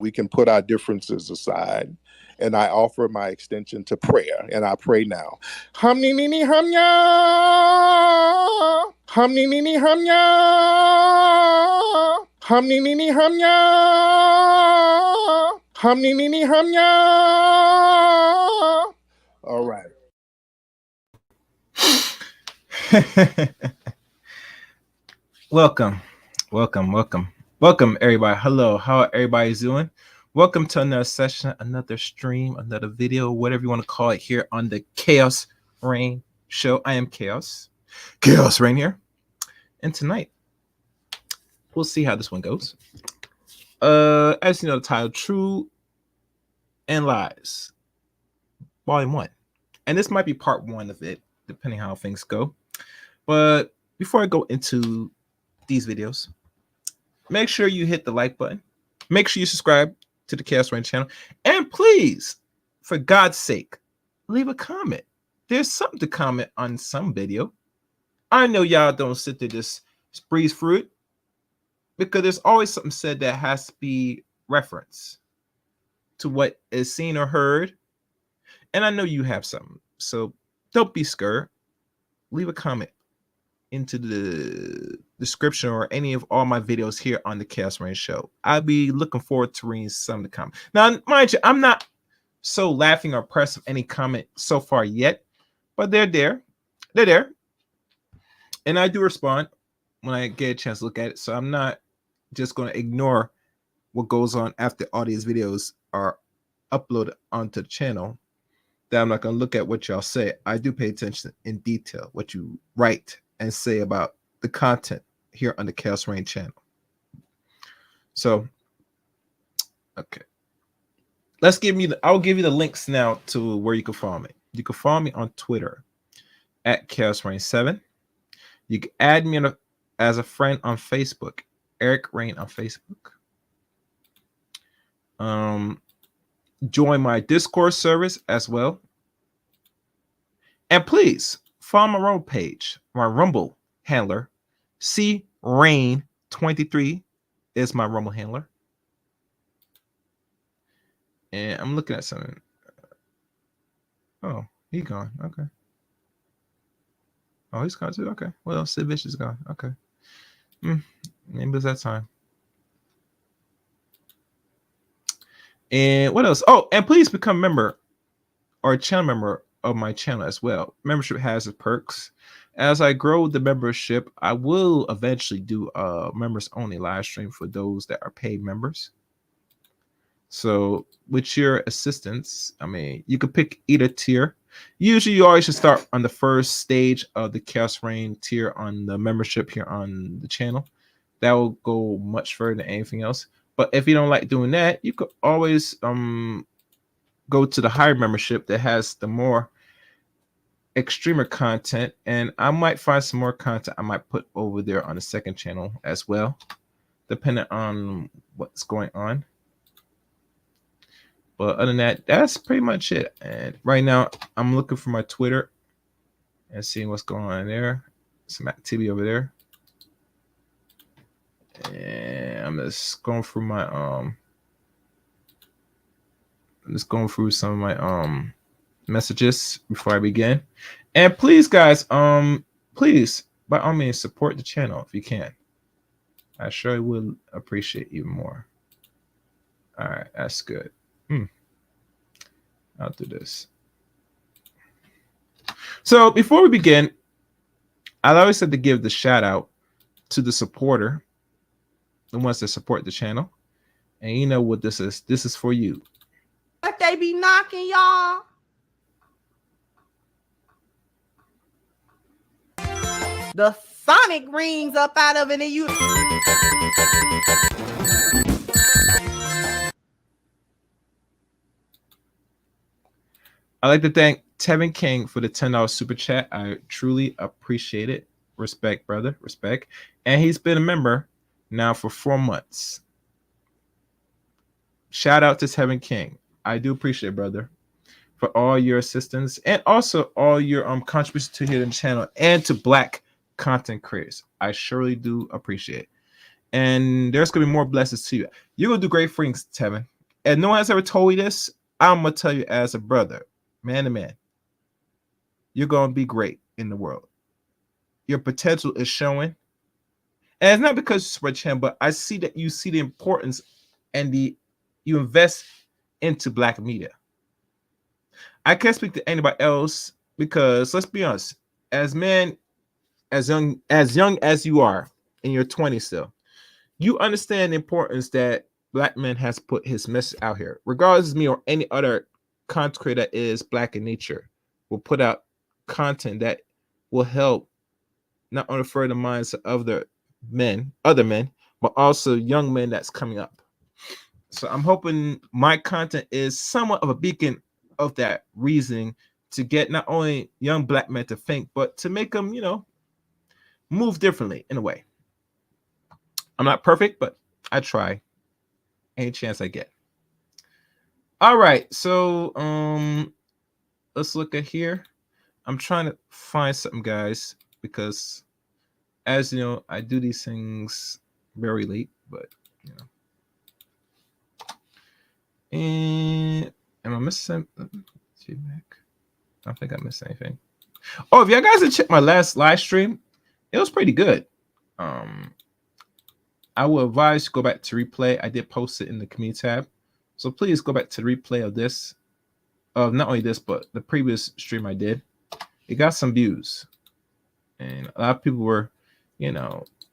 We can put our differences aside. And I offer my extension to prayer, and I pray now. Hamni nini hamnya, hamni nini hamnya, hamni nini hamnya, hamni nini hamnya. All right. Welcome, everybody. Hello, how everybody's doing? Welcome to another session, another stream, another video, whatever you want to call it, here on the Chaos Reign Show. I am Chaos Reign here, and tonight we'll see how this one goes. As you know, the title: True and Lies, Volume 1, and this might be part 1 of it, depending how things go. But before I go into these videos, make sure you hit the like button. Make sure you subscribe to the Chaos Reign channel. And please, for God's sake, leave a comment. There's something to comment on some video. I know y'all don't sit there just breeze through it, because there's always something said that has to be referenced to what is seen or heard. And I know you have something. So don't be scared. Leave a comment into the description or any of all my videos here on the Chaos Reign Show. I'll be looking forward to reading some of the comments. Now, mind you, I'm not so laughing or impressed with any comment so far yet, but they're there. They're there. And I do respond when I get a chance to look at it. So I'm not just going to ignore what goes on after all these videos are uploaded onto the channel. That I'm not going to look at what y'all say. I do pay attention in detail what you write and say about the content here on the Chaos Reign channel. So, okay. I'll give you the links now to where you can follow me. You can follow me on Twitter at Chaos Reign 7. You can add me as a friend on Facebook, Eric Reign on Facebook. Join my Discord service as well. And please follow my Rumble page, my Rumble handler. C Reign 23 is my Rumble handler. And I'm looking at something. Oh, he's gone. Okay. Oh, he's gone too. Okay. Well, Sid Vicious is gone. Okay. Maybe it's that time. And what else? Oh, and please become a member or a channel member of my channel as well. Membership has its perks. As I grow the membership, I will eventually do a members only live stream for those that are paid members. So with your assistance, I mean, you could pick either tier. Usually you always should start on the first stage of the Chaos Reign tier on the membership here on the channel. That will go much further than anything else. But if you don't like doing that, you could always go to the higher membership that has the more extremer content, and I might find some more content I might put over there on the second channel as well, depending on what's going on. But other than that, that's pretty much it. And right now I'm looking for my Twitter and seeing what's going on there. Some activity over there. And I'm just going through my I'm just going through some of my messages before I begin. And please, guys, please, by all means, support the channel if you can. I sure would appreciate even more. All right, that's good. I'll do this. So before we begin, I always said to give the shout out to the supporter, the ones that support the channel. And you know what this is. This is for you. But they be knocking, y'all. The sonic rings up out of it, and you. I'd like to thank Tevin King for the $10 super chat. I truly appreciate it. Respect, brother. Respect. And he's been a member now for 4 months. Shout out to Tevin King. I do appreciate it, brother, for all your assistance and also all your contributions to here on the channel and to Black content creators. I surely do appreciate it. And there's going to be more blessings to you. You're going to do great things, Tevin. and no one has ever told you this, I'm gonna tell you as a brother, man to man, you're gonna be great in the world. Your potential is showing. And it's not because you spread him, but I see that you see the importance and you invest into Black media. I can't speak to anybody else because let's be honest, as men, as young as you are in your 20s still, you understand the importance that Black men has put his message out here. Regardless of me or any other content creator that is Black in nature, will put out content that will help not only further the minds of other men, but also young men that's coming up. So I'm hoping my content is somewhat of a beacon of that reasoning to get not only young Black men to think, but to make them, move differently in a way. I'm not perfect, but I try any chance I get. All right, so let's look at here. I'm trying to find something, guys, because as you know, I do these things very late, but and am I missing? I don't think I missed anything. Oh, if y'all guys have checked my last live stream, it was pretty good. I will advise you go back to replay. I did post it in the community tab, so please go back to the replay of this, of not only this but the previous stream I did. It got some views, and a lot of people were,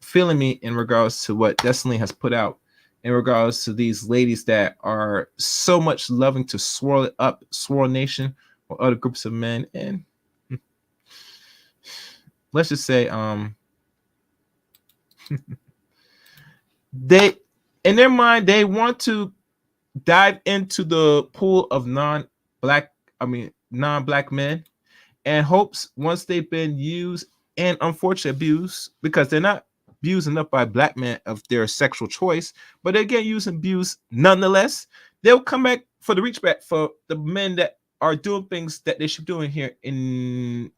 feeling me in regards to what Destiny has put out, in regards to these ladies that are so much loving to swirl it up, Swirl Nation or other groups of men, and let's just say, they, in their mind, they want to dive into the pool of non-black men, and hopes once they've been used and unfortunately abused, because they're not abused enough by Black men of their sexual choice, but they get used and abused nonetheless, they'll come back for the reach back for the men that are doing things that they should be doing here in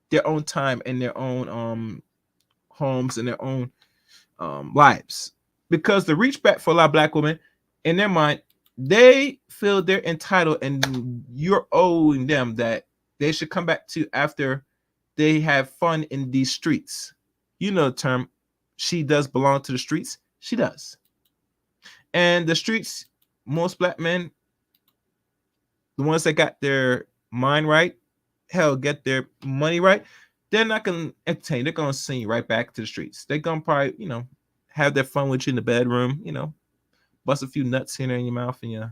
their own time, in their own homes, in their own lives. Because the reach back for a lot of Black women, in their mind, they feel they're entitled and you're owing them that they should come back to after they have fun in these streets. You know the term, she does belong to the streets. She does. And the streets, most Black men, the ones that got their mind right, hell, get their money right, they're not going to entertain. They're going to send you right back to the streets. They're going to probably, have their fun with you in the bedroom, bust a few nuts here in your mouth and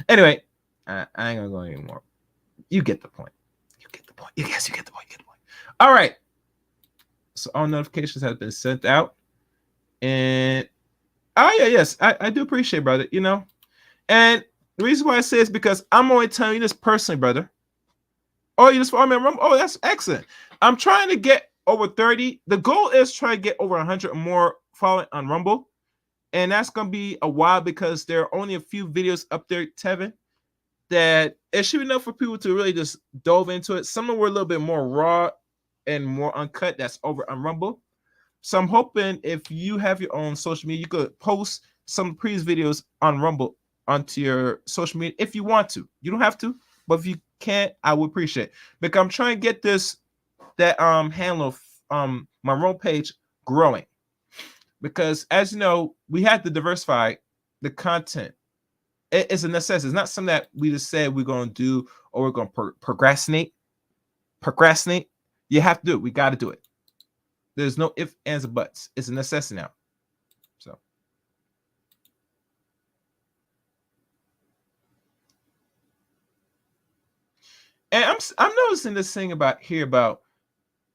Anyway, I ain't gonna go anymore. You get the point. You get the point. Yes, you get the point. All right. So all notifications have been sent out, and yes, I do appreciate, brother. And the reason why I say is because I'm only telling you this personally, brother. Oh, you just follow me on Rumble? Oh, that's excellent. I'm trying to get over 30. The goal is try to get over 100 or more following on Rumble. And that's going to be a while because there are only a few videos up there, Tevin, that it should be enough for people to really just dove into it. Some of them were a little bit more raw and more uncut. That's over on Rumble. So I'm hoping if you have your own social media, you could post some previous videos on Rumble onto your social media if you want to. You don't have to, but if you can't, I would appreciate it. Because I'm trying to get that handle of my Rumble page growing. Because as you know, we had to diversify the content. It's a necessity. It's not something that we just said we're going to do or we're going to procrastinate. You have to do it. We got to do it. There's no ifs, ands, or buts. It's a necessity now. So. And I'm noticing this thing about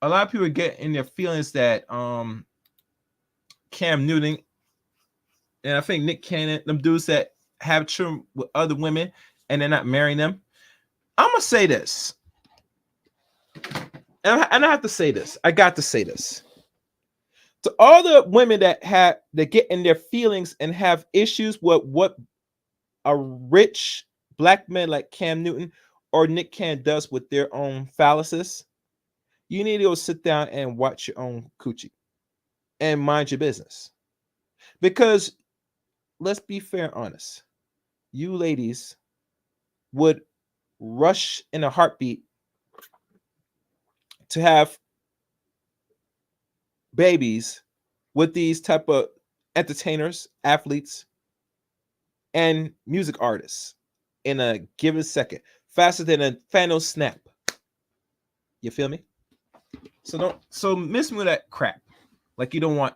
a lot of people get in their feelings that Cam Newton and I think Nick Cannon, them dudes that have children with other women and they're not marrying them. I'm gonna say this, and I have to say this. I got to say this to all the women that get in their feelings and have issues with what a rich Black man like Cam Newton or Nick Cannon does with their own phalluses. You need to go sit down and watch your own coochie and mind your business, because let's be fair and honest. You ladies would rush in a heartbeat to have babies with these type of entertainers, athletes, and music artists in a given second, faster than a Thanos snap. You feel me? So miss me with that crap. Like you don't want,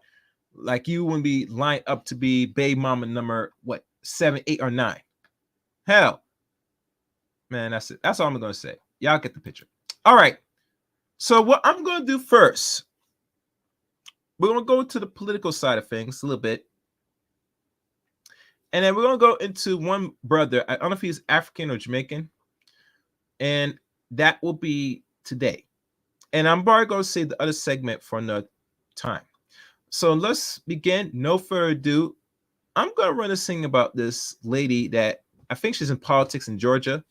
like you wouldn't be lined up to be baby mama number 7, 8, or 9. Hell, man, that's it. That's all I'm gonna say. Y'all get the picture. All right. So what I'm gonna do first, we're gonna go to the political side of things a little bit, and then we're gonna go into one brother. I don't know if he's African or Jamaican, and that will be today. And I'm probably gonna save the other segment for another time. So let's begin. No further ado. I'm gonna run a thing about this lady that I think she's in politics in Georgia.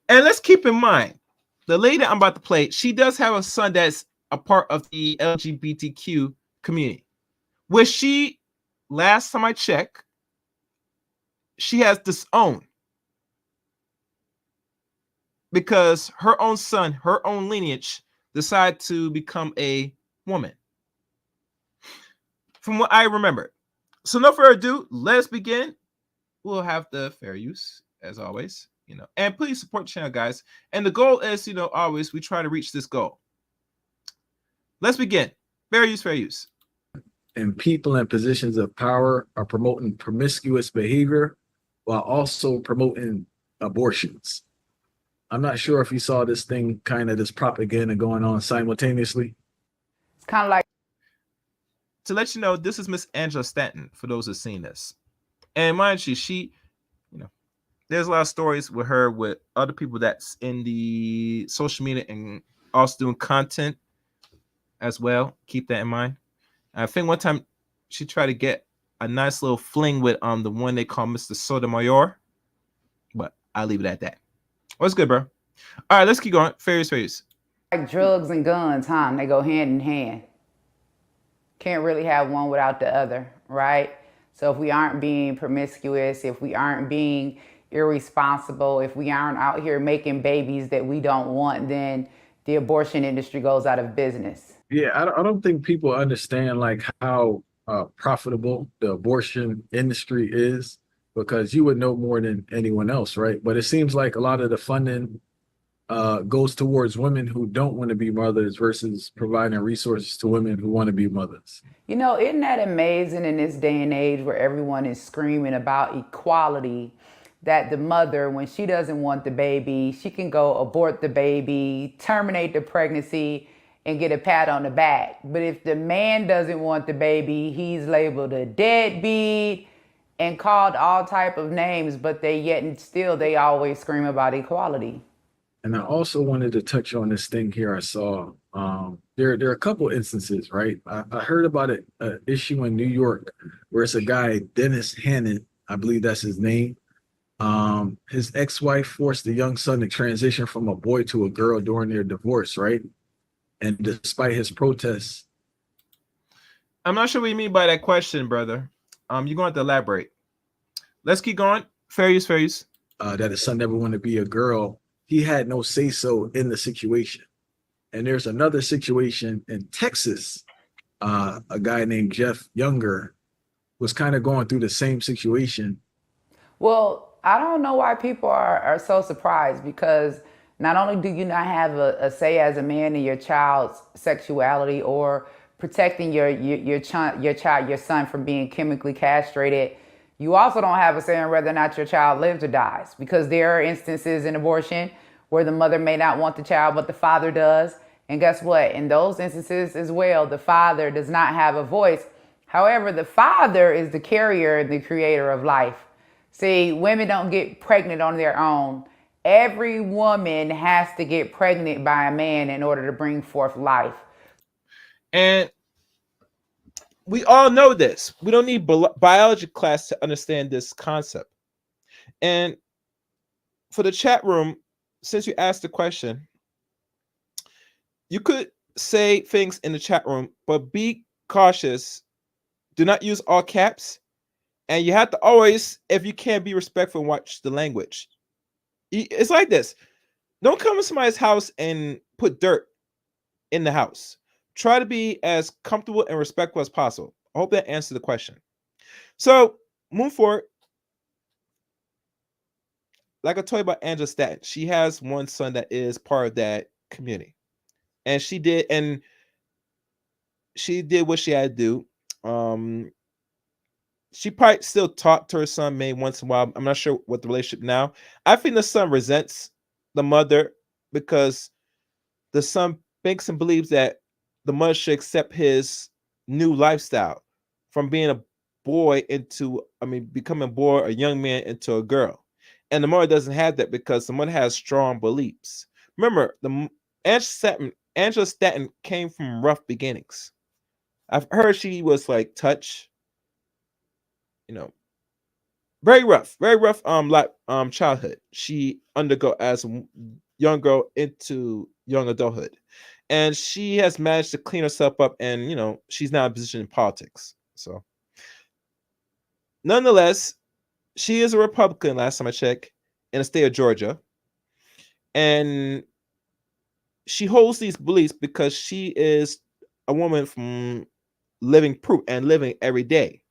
And let's keep in mind, the lady I'm about to play, she does have a son that's a part of the LGBTQ community, which she, last time I checked, she has disowned because her own son, her own lineage, decided to become a woman. From what I remember. So no further ado, let's begin. We'll have the fair use, as always, and please support the channel, guys. And the goal is, always we try to reach this goal. Let's begin. Fair use, fair use. And people in positions of power are promoting promiscuous behavior while also promoting abortions. I'm not sure if you saw this thing, this propaganda going on simultaneously. It's kind of like, to let you know, this is Miss Angela Stanton, for those who've seen this. And mind you, she, there's a lot of stories with her, with other people that's in the social media and also doing content as well. Keep that in mind. I think one time she tried to get a nice little fling with the one they call Mr. Sotomayor, but I'll leave it at that. What's good, bro? All right, let's keep going. Fair use. like drugs and guns, huh? They go hand in hand. Can't really have one without the other, right? So if we aren't being promiscuous, if we aren't being irresponsible, if we aren't out here making babies that we don't want, then the abortion industry goes out of business. Yeah, I don't think people understand how profitable the abortion industry is, because you would know more than anyone else, right? But it seems like a lot of the funding goes towards women who don't want to be mothers versus providing resources to women who want to be mothers. Isn't that amazing in this day and age where everyone is screaming about equality, that the mother, when she doesn't want the baby, she can go abort the baby, terminate the pregnancy, and get a pat on the back. But if the man doesn't want the baby, he's labeled a deadbeat and called all type of names, but they always scream about equality. And I also wanted to touch on this thing here I saw. There are a couple instances, right? I heard about an issue in New York where it's a guy, Dennis Hannon, I believe that's his name. His ex-wife forced the young son to transition from a boy to a girl during their divorce, right? And despite his protests. I'm not sure what you mean by that question, brother. You're going to have to elaborate. Let's keep going. Fair use. That his son never wanted to be a girl. He had no say-so in the situation. And there's another situation in Texas. A guy named Jeff Younger was kind of going through the same situation. Well, I don't know why people are so surprised, because not only do you not have a say as a man in your child's sexuality or protecting your son from being chemically castrated, you also don't have a say in whether or not your child lives or dies, because there are instances in abortion where the mother may not want the child, but the father does. And guess what? In those instances as well, the father does not have a voice. However, the father is the carrier and the creator of life. See, women don't get pregnant on their own. Every woman has to get pregnant by a man in order to bring forth life. And we all know this. We don't need biology class to understand this concept. And for the chat room, since you asked the question, you could say things in the chat room, but be cautious. Do not use all caps And you have to always, if you can, be respectful and watch the language. It's like this. Don't come to somebody's house and put dirt in the house. Try to be as comfortable and respectful as possible. I hope that answers the question. So, move forward. Like I told you about Angela Stanton, she has one son that is part of that community. And she did what she had to do. She probably still talked to her son maybe once in a while. I'm not sure what the relationship now. I think the son resents the mother because the son thinks and believes that the mother should accept his new lifestyle from being a boy into, becoming a boy, a young man into a girl. And the mother doesn't have that because the mother has strong beliefs. Remember, Angela Stanton came from rough beginnings. I've heard she was like touch, very rough childhood. She undergo as a young girl into young adulthood, and she has managed to clean herself up, and she's now in a position in politics. So nonetheless, she is a Republican last time I checked in the state of Georgia, and she holds these beliefs because she is a woman from living proof and living every day.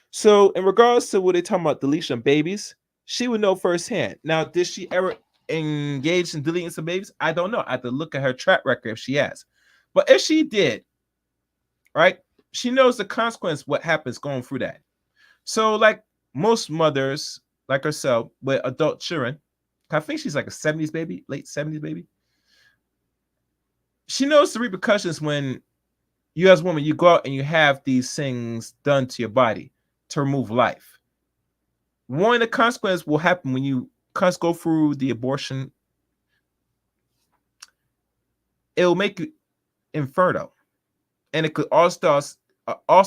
So in regards to what they're talking about deletion of babies, she would know firsthand. Now, did she ever engage in deleting some babies? I don't know. I have to look at her track record if she has. But if she did, right, she knows the consequence, what happens going through that. So like most mothers like herself with adult children, I think she's like a 70s baby, late 70s baby. She knows the repercussions when you as a woman, you go out and you have these things done to your body to remove life. One of the consequences will happen when you go through the abortion. It will make you infertile, and it could also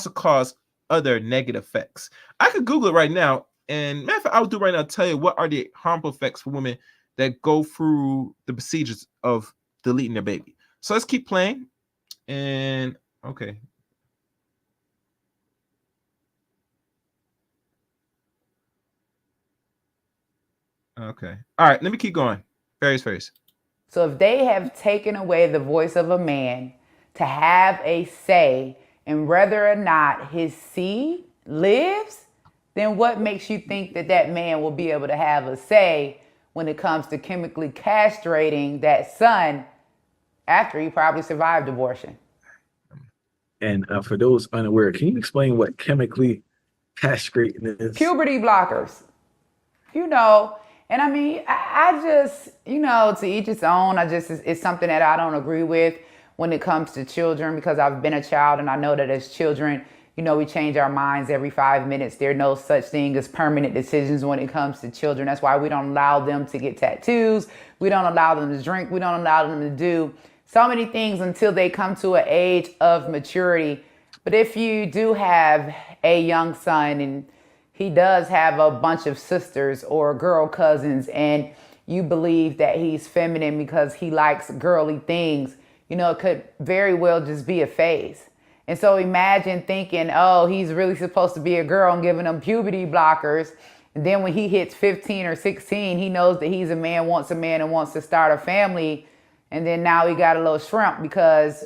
cause other negative effects. I could Google it right now, and matter of fact, I'll do it right now. Tell you what are the harmful effects for women that go through the procedures of deleting their baby. So let's keep playing, and okay. Okay. All right. Let me keep going. Fairies. So if they have taken away the voice of a man to have a say in whether or not his seed lives, then what makes you think that that man will be able to have a say when it comes to chemically castrating that son after he probably survived abortion? And for those unaware, can you explain what chemically castrating is? Puberty blockers. And I mean, I just, to each its own. It's something that I don't agree with when it comes to children, because I've been a child and I know that as children, we change our minds every 5 minutes. There's no such thing as permanent decisions when it comes to children. That's why we don't allow them to get tattoos. We don't allow them to drink. We don't allow them to do so many things until they come to an age of maturity. But if you do have a young son and he does have a bunch of sisters or girl cousins, and you believe that he's feminine because he likes girly things, it could very well just be a phase. And so imagine thinking, oh, he's really supposed to be a girl and giving him puberty blockers. And then when he hits 15 or 16, he knows that he's a man and wants to start a family. And then now he got a little shrimp because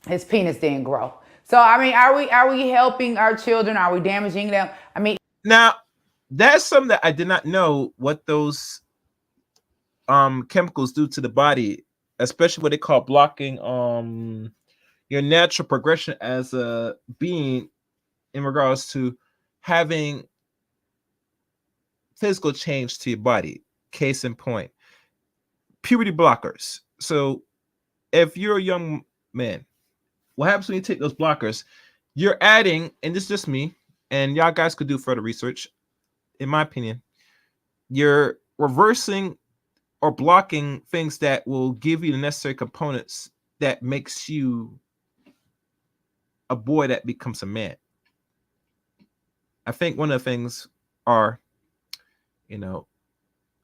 his penis didn't grow. So, I mean, are we helping our children? Are we damaging them? I mean, now that's something that I did not know what those chemicals do to the body, especially what they call blocking your natural progression as a being in regards to having physical change to your body. Case in point, puberty blockers. So if you're a young man, what happens when you take those blockers? You're adding, and this is just me, and y'all guys could do further research. In my opinion, you're reversing or blocking things that will give you the necessary components that makes you a boy that becomes a man. I think one of the things are,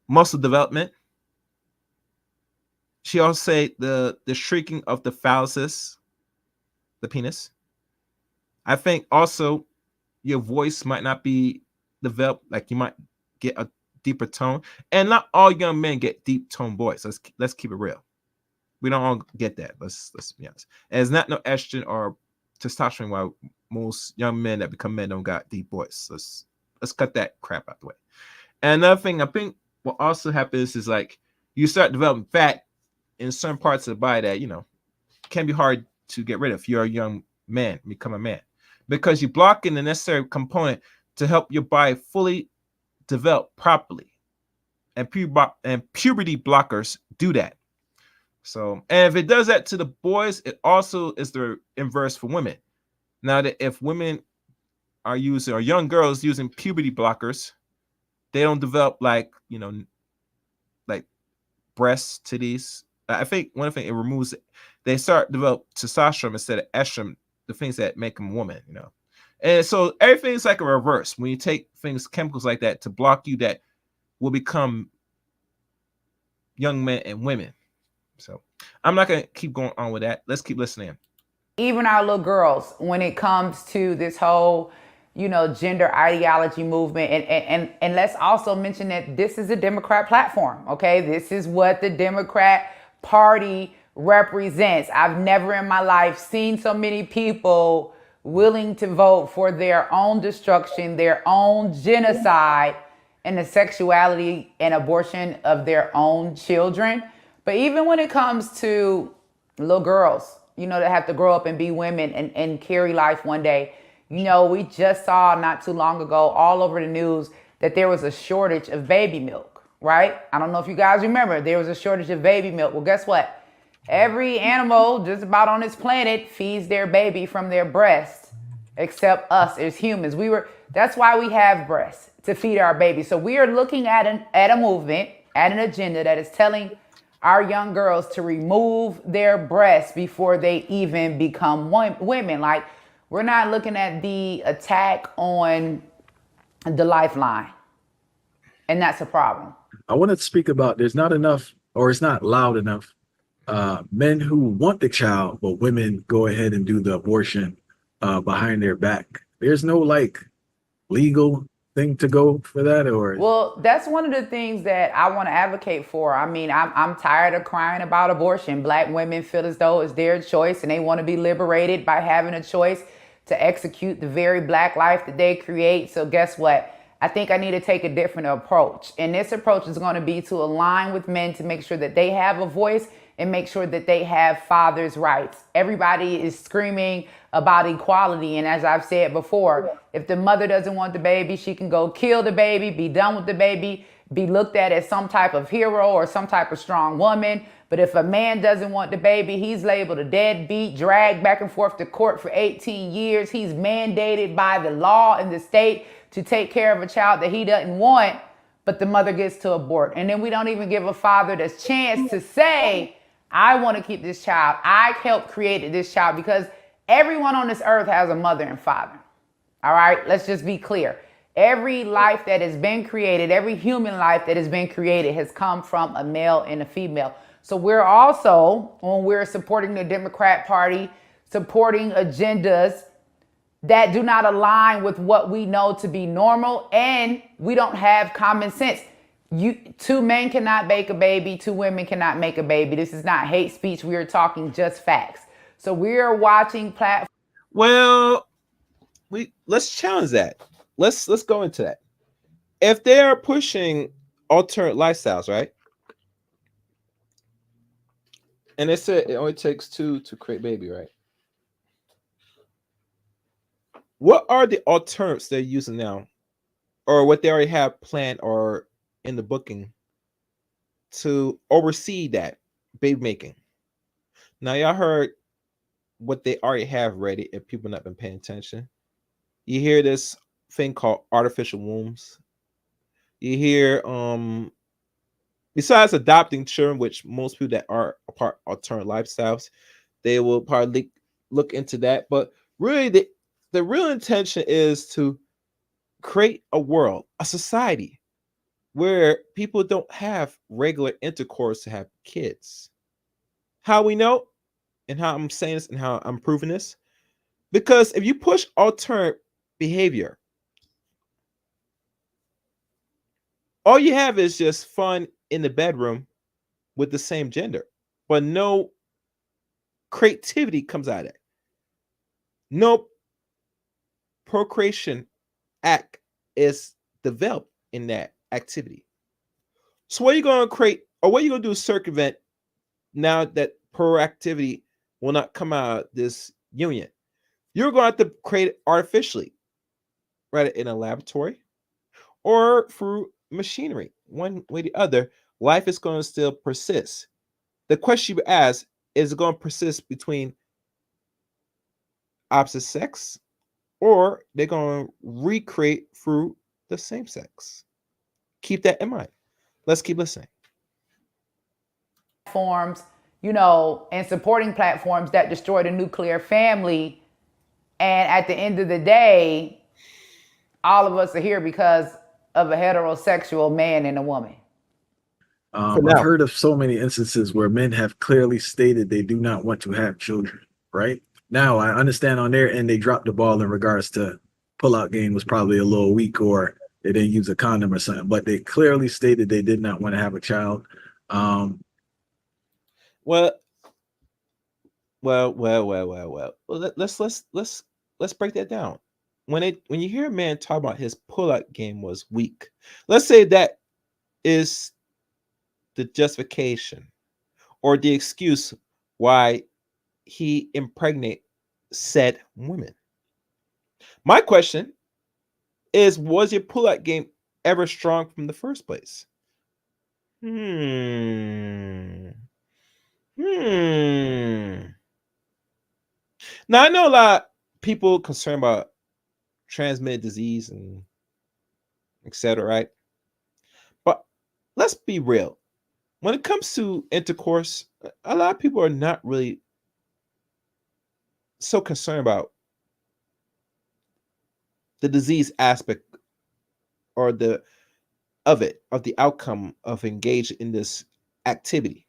muscle development. She also say the shrinking of the phalluses, the penis. I think also your voice might not be developed, like you might get a deeper tone. And not all young men get deep tone voice. Let's keep it real. We don't all get that. Let's be honest. And it's not no estrogen or testosterone why most young men that become men don't got deep voice. Let's cut that crap out the way. And another thing I think what also happens is like you start developing fat in certain parts of the body that, you know, can be hard to get rid of if you're a young man, become a man, because you're blocking the necessary component to help your body fully develop properly. And puberty blockers do that. So, and if it does that to the boys, it also is the inverse for women. Now that if women are using, or young girls using puberty blockers, they don't develop like, you know, like breasts, titties. I think one thing it removes, they start develop testosterone instead of estrogen, the things that make them a woman, you know. And so everything's like a reverse. When you take things, chemicals like that to block you, that will become young men and women. So I'm not going to keep going on with that. Let's keep listening. Even our little girls, when it comes to this whole, you know, gender ideology movement, and let's also mention that this is a Democrat platform, okay? This is what the Democrat Party represents. I've never in my life seen so many people willing to vote for their own destruction, their own genocide, and the sexuality and abortion of their own children. But even when it comes to little girls, you know, that have to grow up and be women and carry life one day, you know, we just saw not too long ago all over the news that there was a shortage of baby milk, right? I don't know if you guys remember, there was a shortage of baby milk. Well, guess what? Every animal just about on this planet feeds their baby from their breast, except us as humans. That's why we have breasts, to feed our babies. So we are looking at a movement, at an agenda that is telling our young girls to remove their breasts before they even become women. Like, we're not looking at the attack on the lifeline. And that's a problem. I want to speak about there's not enough, or it's not loud enough, men who want the child, but women go ahead and do the abortion behind their back. There's no like legal thing to go for that, or? Well, that's one of the things that I want to advocate for. I mean, I'm tired of crying about abortion. Black women feel as though it's their choice and they want to be liberated by having a choice to execute the very Black life that they create. So guess what? I think I need to take a different approach. And this approach is going to be to align with men to make sure that they have a voice and make sure that they have fathers' rights. Everybody is screaming about equality. And as I've said before, if the mother doesn't want the baby, she can go kill the baby, be done with the baby, be looked at as some type of hero or some type of strong woman. But if a man doesn't want the baby, he's labeled a deadbeat, dragged back and forth to court for 18 years. He's mandated by the law in the state to take care of a child that he doesn't want, but the mother gets to abort. And then we don't even give a father the chance to say, I want to keep this child. I helped create this child, because everyone on this earth has a mother and father. All right, let's just be clear. Every life that has been created, every human life that has been created has come from a male and a female. So we're also, when we're supporting the Democrat Party, supporting agendas that do not align with what we know to be normal, and we don't have common sense. Two men cannot make a baby, two women cannot make a baby. This is not hate speech. We are talking just facts. So we are watching platforms. Well, let's challenge that. Let's go into that. If they are pushing alternate lifestyles, right? And they said it only takes two to create baby, right? What are the alternatives they're using now, or what they already have planned or in the booking to oversee that baby making? Now, y'all heard what they already have ready if people not been paying attention. You hear this thing called artificial wombs. You hear besides adopting children, which most people that are a part of alternate lifestyles, they will probably look into that. But really, the real intention is to create a world, a society where people don't have regular intercourse to have kids. How we know, and how I'm saying this and how I'm proving this, because if you push alternate behavior. All you have is just fun in the bedroom with the same gender, but no creativity comes out of it. No procreation act is developed in that activity. So what are you going to create, or what are you going to do to circumvent now that proactivity will not come out of this union? You're going to have to create it artificially, right, in a laboratory or through machinery. One way or the other, life is going to still persist. The question you ask, is it going to persist between opposite sex, or they're going to recreate through the same sex? Keep that in mind. Let's keep listening. Platforms, and supporting platforms that destroy the nuclear family. And at the end of the day, all of us are here because of a heterosexual man and a woman. For I've now. heard of so many instances where men have clearly stated they do not want to have children, right? Now, I understand on their end, they dropped the ball in regards to pull-out game was probably a little weak, or they didn't use a condom or something, but they clearly stated they did not want to have a child. Well. Let's break that down. When you hear a man talk about his pull-out game was weak, let's say that is the justification or the excuse why he impregnate said women. My question is, was your pull-out game ever strong from the first place? Now I know a lot of people concerned about transmitted disease and etc., right? But let's be real. When it comes to intercourse, a lot of people are not really so concerned about the disease aspect or the outcome of engaging in this activity.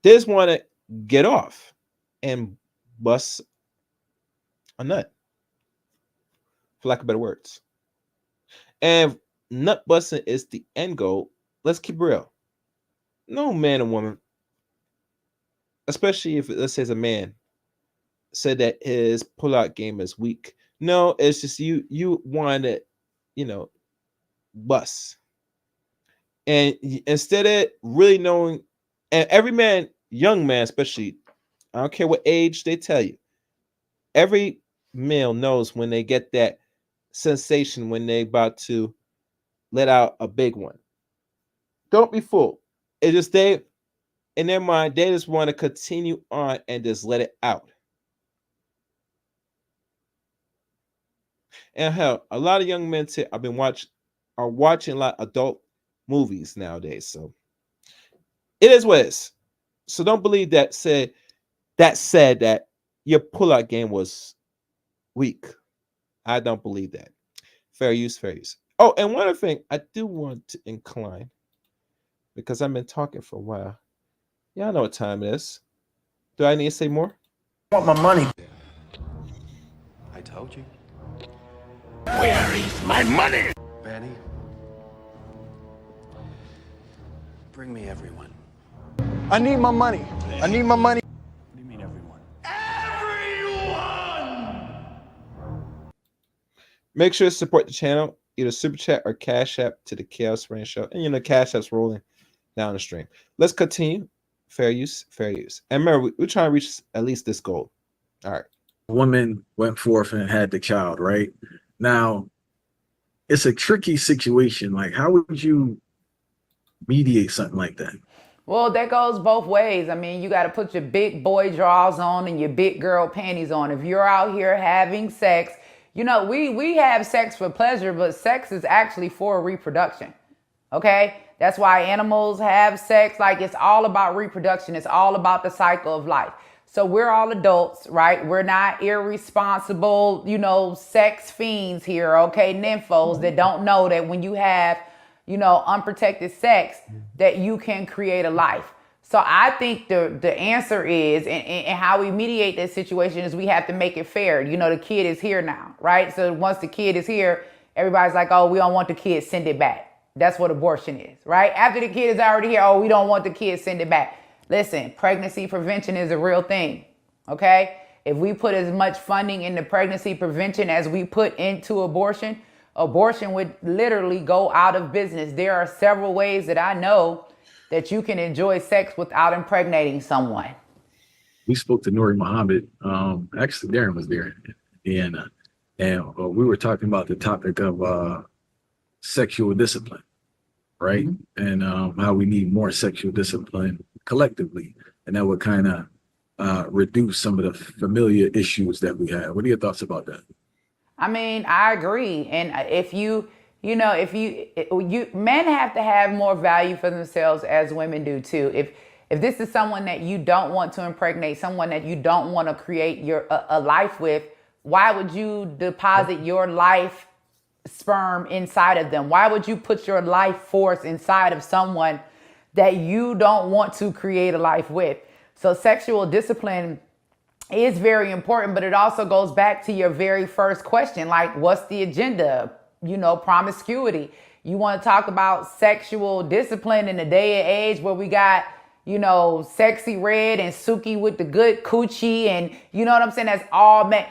They just want to get off and bust a nut, for lack of better words. And if nut busting is the end goal, let's keep real. No man or woman, especially if, let's say, it's a man, said that his pull-out game is weak. No, it's just you want to, bust. And instead of really knowing, and every man, young man especially, I don't care what age they tell you, every male knows when they get that sensation when they about to let out a big one. Don't be fooled. It's just they, in their mind, they just want to continue on and just let it out. And hell, a lot of young men are watching a lot of adult movies nowadays. So it is what it is. So don't believe that said that your pull-out game was weak. I don't believe that. Fair use, fair use. Oh, and one other thing I do want to incline, because I've been talking for a while. Y'all know what time it is. Do I need to say more? I want my money. I told you. Where is my money? Betty, bring me everyone. I need my money. I need my money. What do you mean everyone? Everyone! Make sure to support the channel, either Super Chat or Cash App to the Chaos Rain Show. And Cash App's rolling down the stream. Let's continue. Fair use, fair use. And remember, we're trying to reach at least this goal. All right. Woman went forth and had the child, right? Now, it's a tricky situation. Like, how would you mediate something like that? Well, that goes both ways. I mean, you got to put your big boy drawers on and your big girl panties on. If you're out here having sex, we have sex for pleasure, but sex is actually for reproduction. Okay? That's why animals have sex. Like, it's all about reproduction. It's all about the cycle of life. So we're all adults, right? We're not irresponsible, sex fiends here, okay? Nymphos that don't know that when you have, unprotected sex, that you can create a life. So I think the answer is, and how we mediate this situation is we have to make it fair. You know, the kid is here now, right? So once the kid is here, everybody's like, oh, we don't want the kid, send it back. That's what abortion is, right? After the kid is already here, oh, we don't want the kid, send it back. Listen, pregnancy prevention is a real thing, okay? If we put as much funding into pregnancy prevention as we put into abortion, abortion would literally go out of business. There are several ways that I know that you can enjoy sex without impregnating someone. We spoke to Nuri Muhammad. Actually, Darren was there, and we were talking about the topic of sexual discipline, right? Mm-hmm. And how we need more sexual discipline collectively, and that would kind of reduce some of the familiar issues that we have. What are your thoughts about that? I mean, I agree. And if you men have to have more value for themselves as women do too. If this is someone that you don't want to impregnate, someone that you don't want to create a life with, why would you deposit your life sperm inside of them? Why would you put your life force inside of someone that you don't want to create a life with? So sexual discipline is very important, but it also goes back to your very first question, like, what's the agenda? You know, promiscuity. You want to talk about sexual discipline in the day and age where we got, you know, Sexy Red and Suki with the good coochie, and you know what I'm saying? That's all men.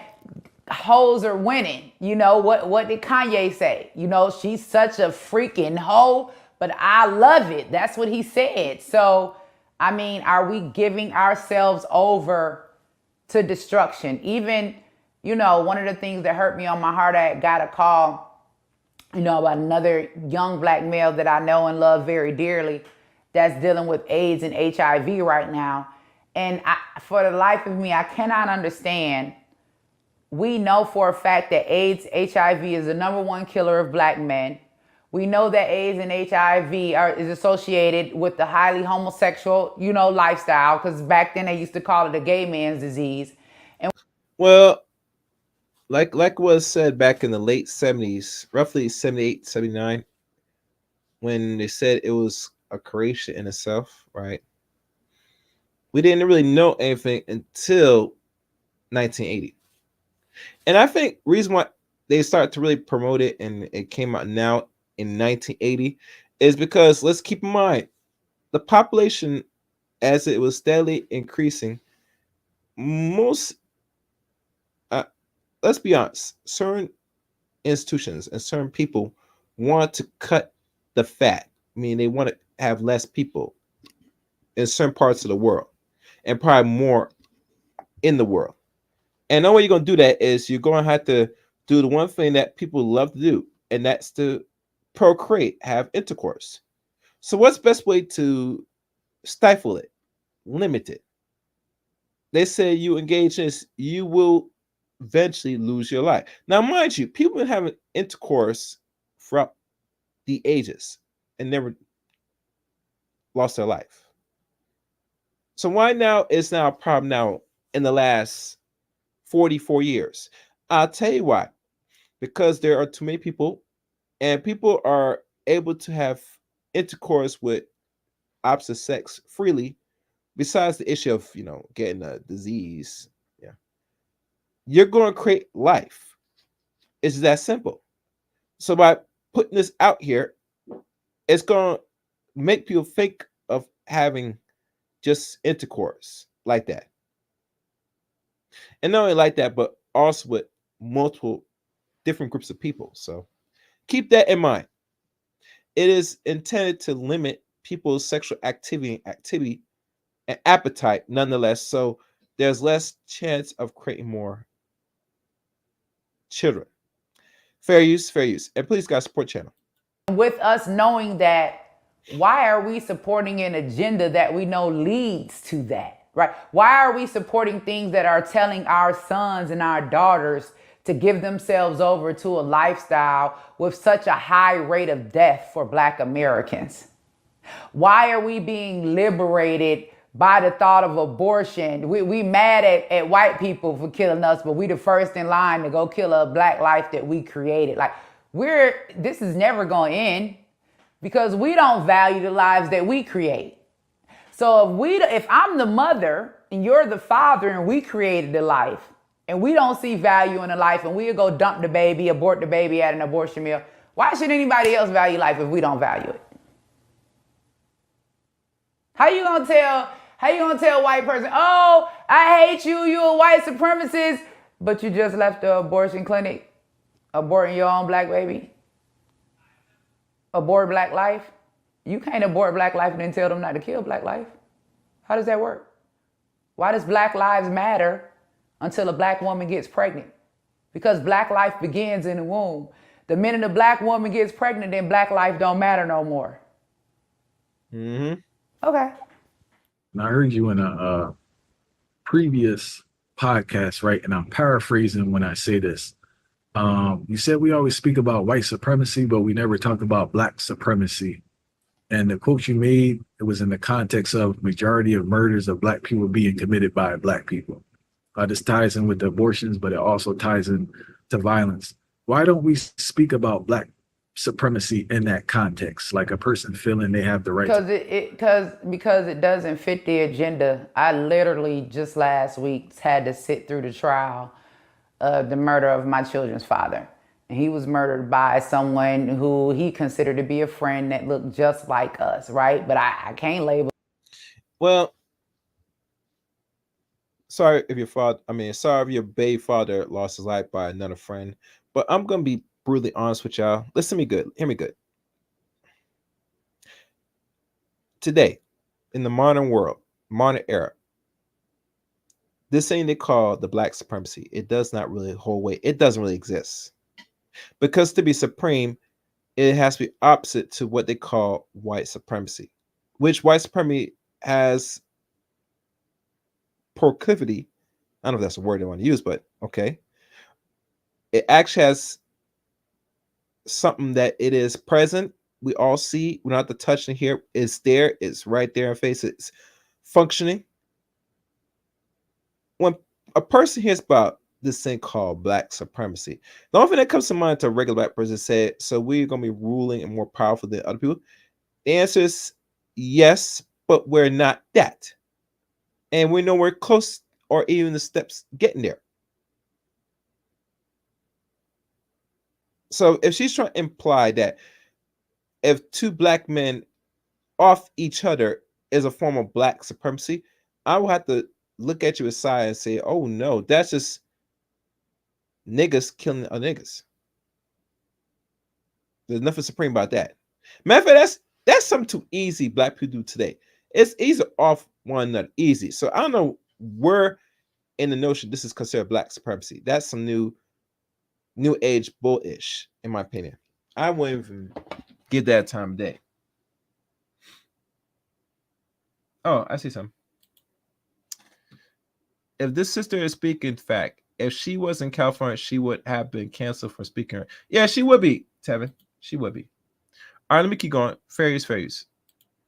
Hoes are winning. You know, what did Kanye say? You know, she's such a freaking hoe, but I love it. That's what he said. So, I mean, are we giving ourselves over to destruction? Even, you know, one of the things that hurt me on my heart, I got a call, you know, about another young black male that I know and love very dearly that's dealing with AIDS and HIV right now. And for the life of me, I cannot understand. We know for a fact that AIDS, HIV is the #1 killer of black men. We know that AIDS and HIV is associated with the highly homosexual, you know, lifestyle, because back then they used to call it a gay man's disease. And well, like was said back in the late 70s, roughly 78, 79, when they said it was a creation in itself, right? We didn't really know anything until 1980. And I think reason why they started to really promote it and it came out now in 1980 is because, let's keep in mind, the population, as it was steadily increasing, most let's be honest, certain institutions and certain people want to cut the fat. I mean, they want to have less people in certain parts of the world and probably more in the world. And the only way you're going to do that is you're going to have to do the one thing that people love to do, and that's to procreate, have intercourse. So what's the best way to stifle it, limit it? They say you engage in this, you will eventually lose your life. Now, mind you, people have been having intercourse throughout the ages and never lost their life. So why now is now a problem now in the last 44 years? I'll tell you why. Because there are too many people, and people are able to have intercourse with opposite sex freely, besides the issue of, you know, getting a disease. Yeah. You're going to create life. It's that simple. So by putting this out here, it's going to make people think of having just intercourse like that. And not only like that, but also with multiple different groups of people. So keep that in mind. It is intended to limit people's sexual activity and appetite nonetheless. So there's less chance of creating more children. Fair use, fair use. And please, guys, support channel. with us knowing that, why are we supporting an agenda that we know leads to that, right? Why are we supporting things that are telling our sons and our daughters to give themselves over to a lifestyle with such a high rate of death for Black Americans? Why are we being liberated by the thought of abortion? We mad at white people for killing us, but we the first in line to go kill a Black life that we created. Like, this is never going to end because we don't value the lives that we create. So if I'm the mother and you're the father and we created the life and we don't see value in the life and we'll go dump the baby, abort the baby at an abortion mill, why should anybody else value life if we don't value it? How you gonna tell a white person, oh, I hate you, you a white supremacist, but you just left the abortion clinic aborting your own black baby? Abort black life? You can't abort black life and then tell them not to kill black life. How does that work? Why does Black Lives matter until a black woman gets pregnant? Because black life begins in the womb. The minute a black woman gets pregnant, then black life don't matter no more. Mm-hmm. Okay. And I heard you in a previous podcast, right? And I'm paraphrasing when I say this. You said we always speak about white supremacy, but we never talk about black supremacy. And the quote you made, it was in the context of majority of murders of black people being committed by black people. This ties in with the abortions, but it also ties in to violence. Why don't we speak about black supremacy in that context, like a person feeling they have the right because it doesn't fit the agenda. I literally just last week had to sit through the trial of the murder of my children's father. And he was murdered by someone who he considered to be a friend that looked just like us, right? But I can't label. Well, sorry if your baby father lost his life by another friend, but I'm gonna be brutally honest with y'all. Listen to me good. Hear me good. Today, in the modern world, modern era, this thing they call the black supremacy, it does not really hold weight. It doesn't really exist. Because to be supreme, it has to be opposite to what they call white supremacy, which white supremacy has proclivity. I don't know if that's a word I want to use, but okay. It actually has something that it is present. We all see. We don't have to touch it here. It's there. It's right there in face. It's functioning. When a person hears about this thing called black supremacy, the only thing that comes to mind to a regular black person said, so we're going to be ruling and more powerful than other people. The answer is yes, but we're not that. And we're nowhere close or even the steps getting there. So if she's trying to imply that if two black men off each other is a form of black supremacy, I will have to look at you aside and say, oh no, that's just niggas killing other niggas. There's nothing supreme about that. Matter of fact, that's something too easy black people do today. It's easy off one another, easy. So I don't know where in the notion this is considered black supremacy. That's some new age bullish, in my opinion. I wouldn't even give that time of day. Oh, I see something. If this sister is speaking fact, if she was in California, she would have been canceled for speaking. Yeah, she would be, Tevin. She would be. All right, let me keep going. Fair use.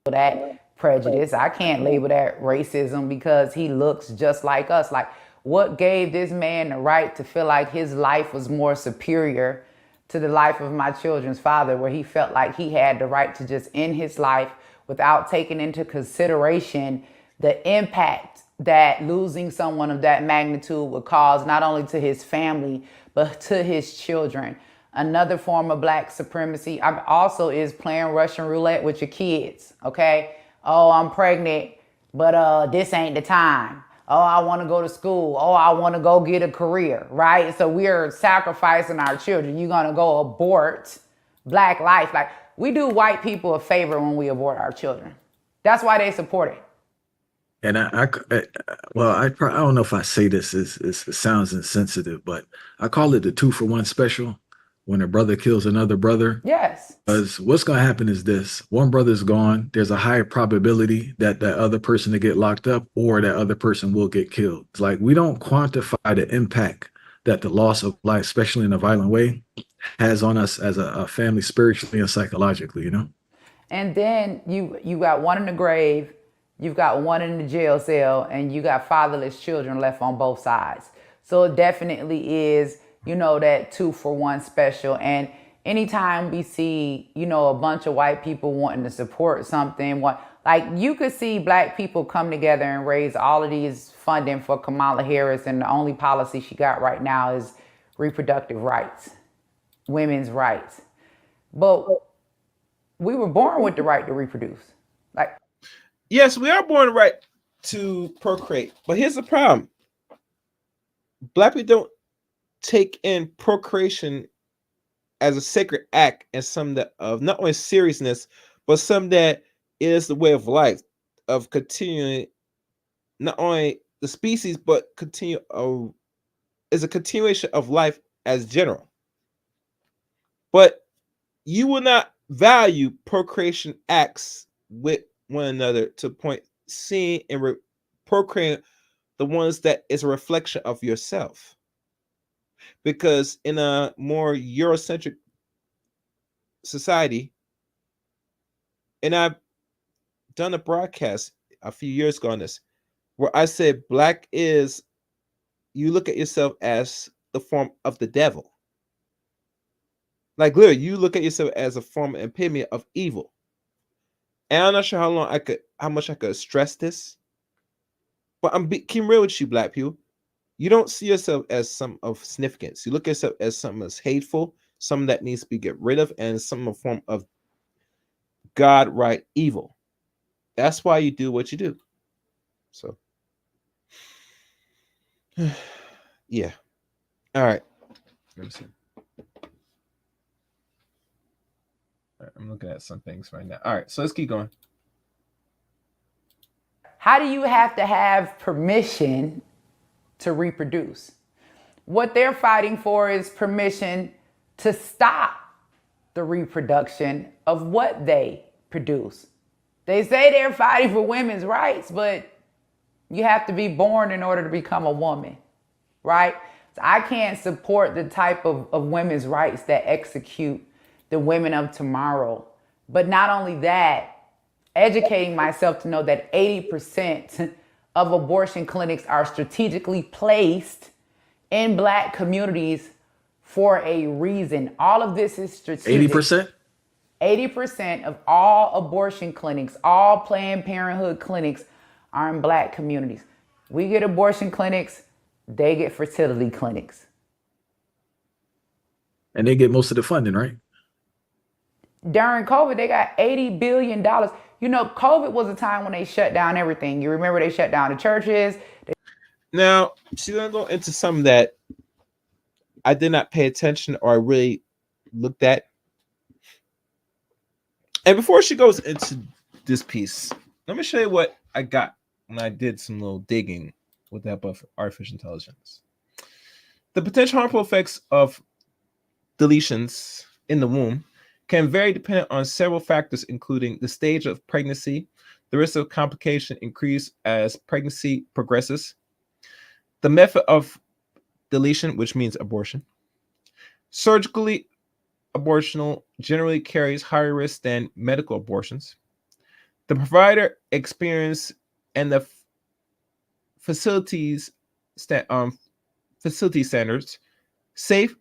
That prejudice. I can't label that racism because he looks just like us. Like, what gave this man the right to feel like his life was more superior to the life of my children's father, where he felt like he had the right to just end his life without taking into consideration the impact that losing someone of that magnitude would cause not only to his family, but to his children. Another form of black supremacy also is playing Russian roulette with your kids, okay? Oh, I'm pregnant, but this ain't the time. Oh, I want to go to school. Oh, I want to go get a career, right? So we're sacrificing our children. You're going to go abort black life. Like, we do white people a favor when we abort our children. That's why they support it. And I don't know if I say this, it sounds insensitive, but I call it the 2-for-1 special. When a brother kills another brother. Yes. Because what's going to happen is this: one brother's gone, there's a higher probability that that other person to get locked up or that other person will get killed. It's like we don't quantify the impact that the loss of life, especially in a violent way, has on us as a family, spiritually and psychologically, you know? And then you got one in the grave, you've got one in the jail cell, and you got fatherless children left on both sides. So it definitely is, that 2-for-1 special. And anytime we see, a bunch of white people wanting to support something, Like, you could see black people come together and raise all of these funding for Kamala Harris, and the only policy she got right now is reproductive rights, women's rights. But we were born with the right to reproduce. Like, yes, we are born right to procreate, but here's the problem: black people don't take in procreation as a sacred act and some that of not only seriousness, but some that is the way of life, of continuing not only the species, but is a continuation of life as general. But you will not value procreation acts with one another to the point seeing and procreating the ones that is a reflection of yourself. Because in a more Eurocentric society, and I've done a broadcast a few years ago on this, where I said black is, you look at yourself as the form of the devil. Like, literally, you look at yourself as a form and epitome of evil. And I'm not sure how much I could stress this, but I'm being real with you, black people. You don't see yourself as some of significance. You look at yourself as something that's hateful, something that needs to be get rid of, and some form of God right evil. That's why you do what you do. So, yeah. All right. Let me see. All right, I'm looking at some things right now. All right, so let's keep going. how do you have to have permission to reproduce? What they're fighting for is permission to stop the reproduction of what they produce. They say they're fighting for women's rights, but you have to be born in order to become a woman, right? So I can't support the type of women's rights that execute the women of tomorrow. But not only that, educating myself to know that 80% of abortion clinics are strategically placed in Black communities for a reason. All of this is strategic. 80%? 80% of all abortion clinics, all Planned Parenthood clinics are in Black communities. We get abortion clinics, they get fertility clinics. And they get most of the funding, right? During COVID, they got $80 billion. You know, COVID was a time when they shut down everything. You remember they shut down the churches. Now, she's going to go into some that I did not pay attention or I really looked at. And before she goes into this piece, let me show you what I got when I did some little digging with the help of artificial intelligence. The potential harmful effects of deletions in the womb can vary depending on several factors, including the stage of pregnancy, the risk of complication increase as pregnancy progresses, the method of deletion, which means abortion. Surgically abortional generally carries higher risk than medical abortions. The provider experience and the facility standards, safe,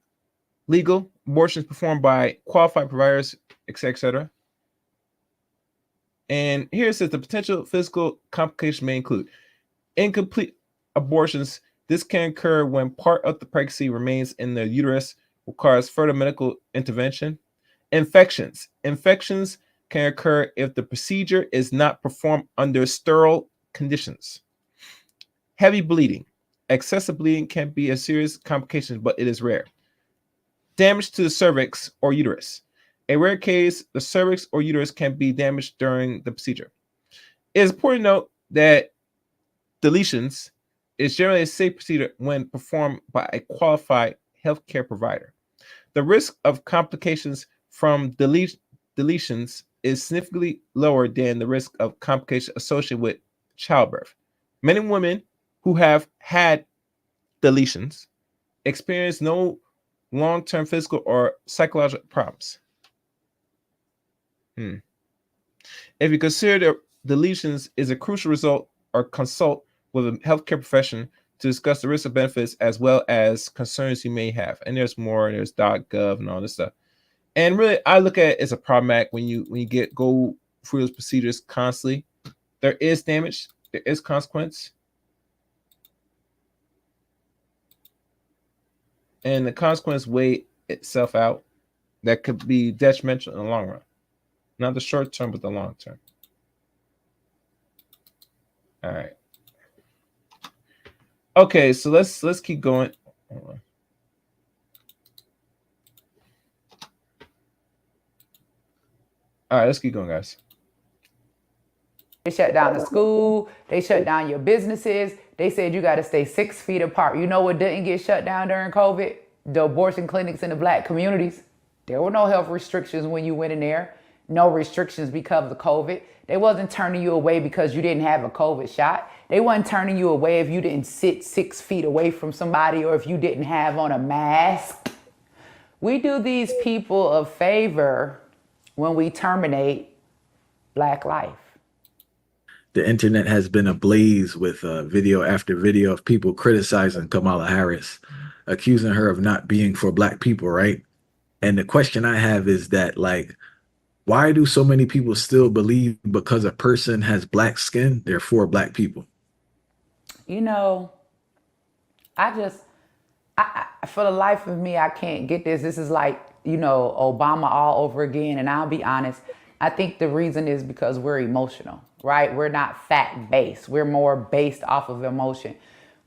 legal abortions performed by qualified providers, etc. And here it says the potential physical complications may include incomplete abortions. This can occur when part of the pregnancy remains in the uterus, requires further medical intervention. Infections can occur if the procedure is not performed under sterile conditions. Heavy bleeding. Excessive bleeding can be a serious complication, but it is rare. Damage to the cervix or uterus. A rare case, the cervix or uterus can be damaged during the procedure. It is important to note that deletions is generally a safe procedure when performed by a qualified healthcare provider. The risk of complications from deletions is significantly lower than the risk of complications associated with childbirth. Many women who have had deletions experience no long-term physical or psychological problems. If you consider deletions is a crucial result, or consult with a healthcare profession to discuss the risks and benefits as well as concerns you may have. And there's more. There's .gov and all this stuff. And really, I look at it as a problematic when you go through those procedures constantly. There is damage. There is consequence. And the consequence weigh itself out. That could be detrimental in the long run. Not the short term, but the long term. All right. Okay, so let's keep going. Hold on. All right, let's keep going, guys. They shut down the school. They shut down your businesses. They said you got to stay 6 feet apart. You know what didn't get shut down during COVID? The abortion clinics in the black communities. There were no health restrictions when you went in there. No restrictions because of COVID. They wasn't turning you away because you didn't have a COVID shot. They wasn't turning you away if you didn't sit 6 feet away from somebody or if you didn't have on a mask. We do these people a favor when we terminate black life. The internet has been ablaze with video after video of people criticizing Kamala Harris, accusing her of not being for black people, right? And the question I have is that, like, why do so many people still believe because a person has black skin, they're for black people? You know, I for the life of me, I can't get this. This is like, you know, Obama all over again. And I'll be honest, I think the reason is because we're emotional, right? We're not fact-based. We're more based off of emotion.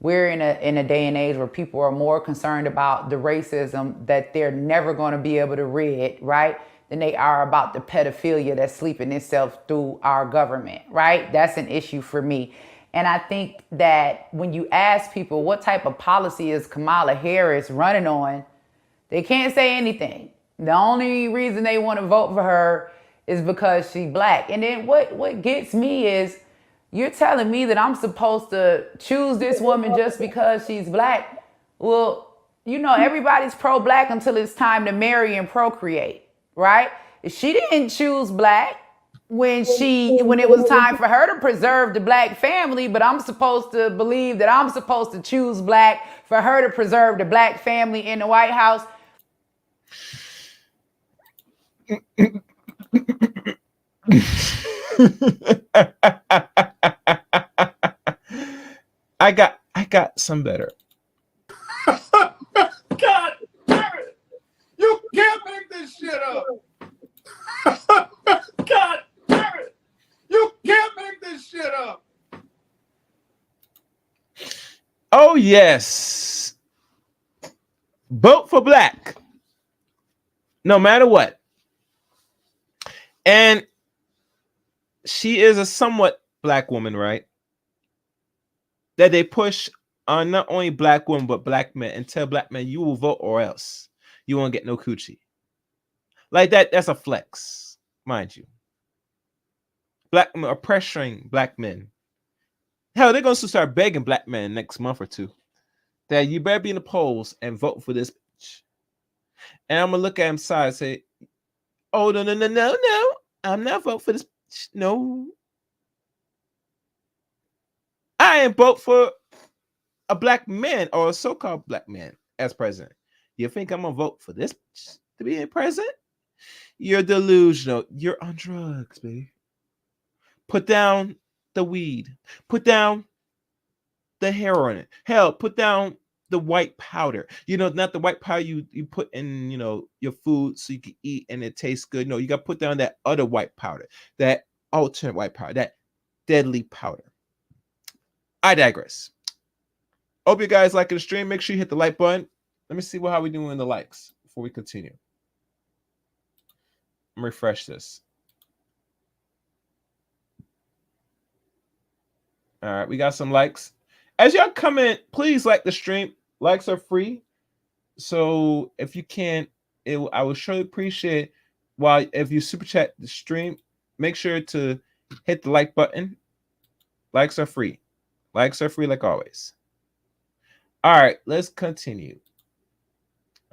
We're in a day and age where people are more concerned about the racism that they're never going to be able to rid, right? Than they are about the pedophilia that's sleeping itself through our government, right? That's an issue for me. And I think that when you ask people what type of policy is Kamala Harris running on, they can't say anything. The only reason they want to vote for her is because she's black. And then what gets me is you're telling me that I'm supposed to choose this woman just because she's black. Well, you know, everybody's pro-black until it's time to marry and procreate, right? She didn't choose black when it was time for her to preserve the black family, but I'm supposed to believe that I'm supposed to choose black for her to preserve the black family in the White House. I got some better. God damn it! You can't make this shit up. God damn it! You can't make this shit up. Oh yes. Vote for black. No matter what. And she is a somewhat black woman, right? That they push on not only black women, but black men and tell black men, you will vote or else you won't get no coochie. Like that's a flex, mind you. Black men are pressuring black men. Hell, they're going to start begging black men next month or two that you better be in the polls and vote for this bitch. And I'm going to look at him side and say, oh, no. I'm not voting for this bitch. No. I ain't vote for a black man or a so-called black man as president. You think I'm going to vote for this bitch to be president? You're delusional. You're on drugs, baby. Put down the weed. Put down the heroin. Hell, put down the white powder. You know, not the white powder you put in, you know, your food so you can eat and it tastes good. No, you got to put down that other white powder, that alternate white powder, that deadly powder. I digress. Hope you guys liking the stream. Make sure you hit the like button. Let me see how we doing in the likes before we continue. Let me refresh this. All right, we got some likes. As y'all come in, please like the stream. Likes are free. So if you can, I would surely appreciate if you super chat the stream, make sure to hit the like button. Likes are free. Likes are free like always. All right, let's continue.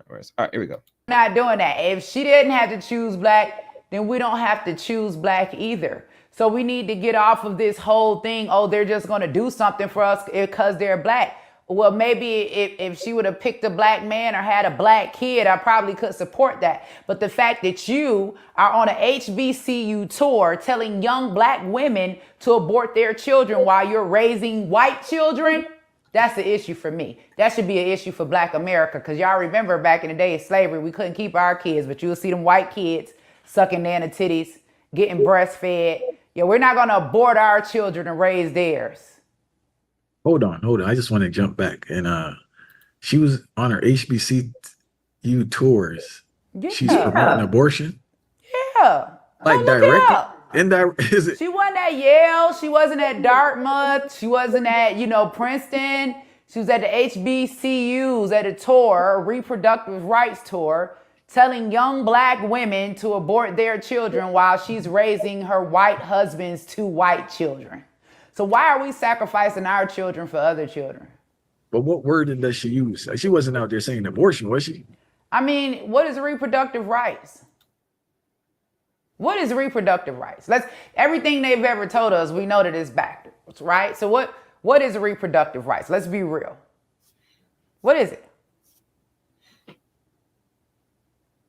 All right, here we go. Not doing that. If she didn't have to choose black, then we don't have to choose black either. So we need to get off of this whole thing. Oh, they're just going to do something for us because they're black. well, maybe if she would have picked a black man or had a black kid, I probably could support that. But the fact that you are on a HBCU tour telling young black women to abort their children while you're raising white children, that's the issue for me. That should be an issue for Black America, because y'all remember back in the day of slavery, we couldn't keep our kids, but you'll see them white kids sucking nana titties, getting breastfed. Yeah, we're not going to abort our children and raise theirs. Hold on. I just want to jump back. And she was on her HBCU tours. Yeah. She's promoting abortion. Yeah. Like Go look it up. Is it? She wasn't at Yale. She wasn't at Dartmouth. She wasn't at, Princeton. She was at the HBCUs at a tour, a reproductive rights tour, telling young black women to abort their children while she's raising her white husband's 2 white children. So why are we sacrificing our children for other children? But what word does she use? She wasn't out there saying abortion, was she? I mean, what is reproductive rights? What is reproductive rights? Everything they've ever told us, we know that it's backwards, right? So what is reproductive rights? Let's be real. What is it?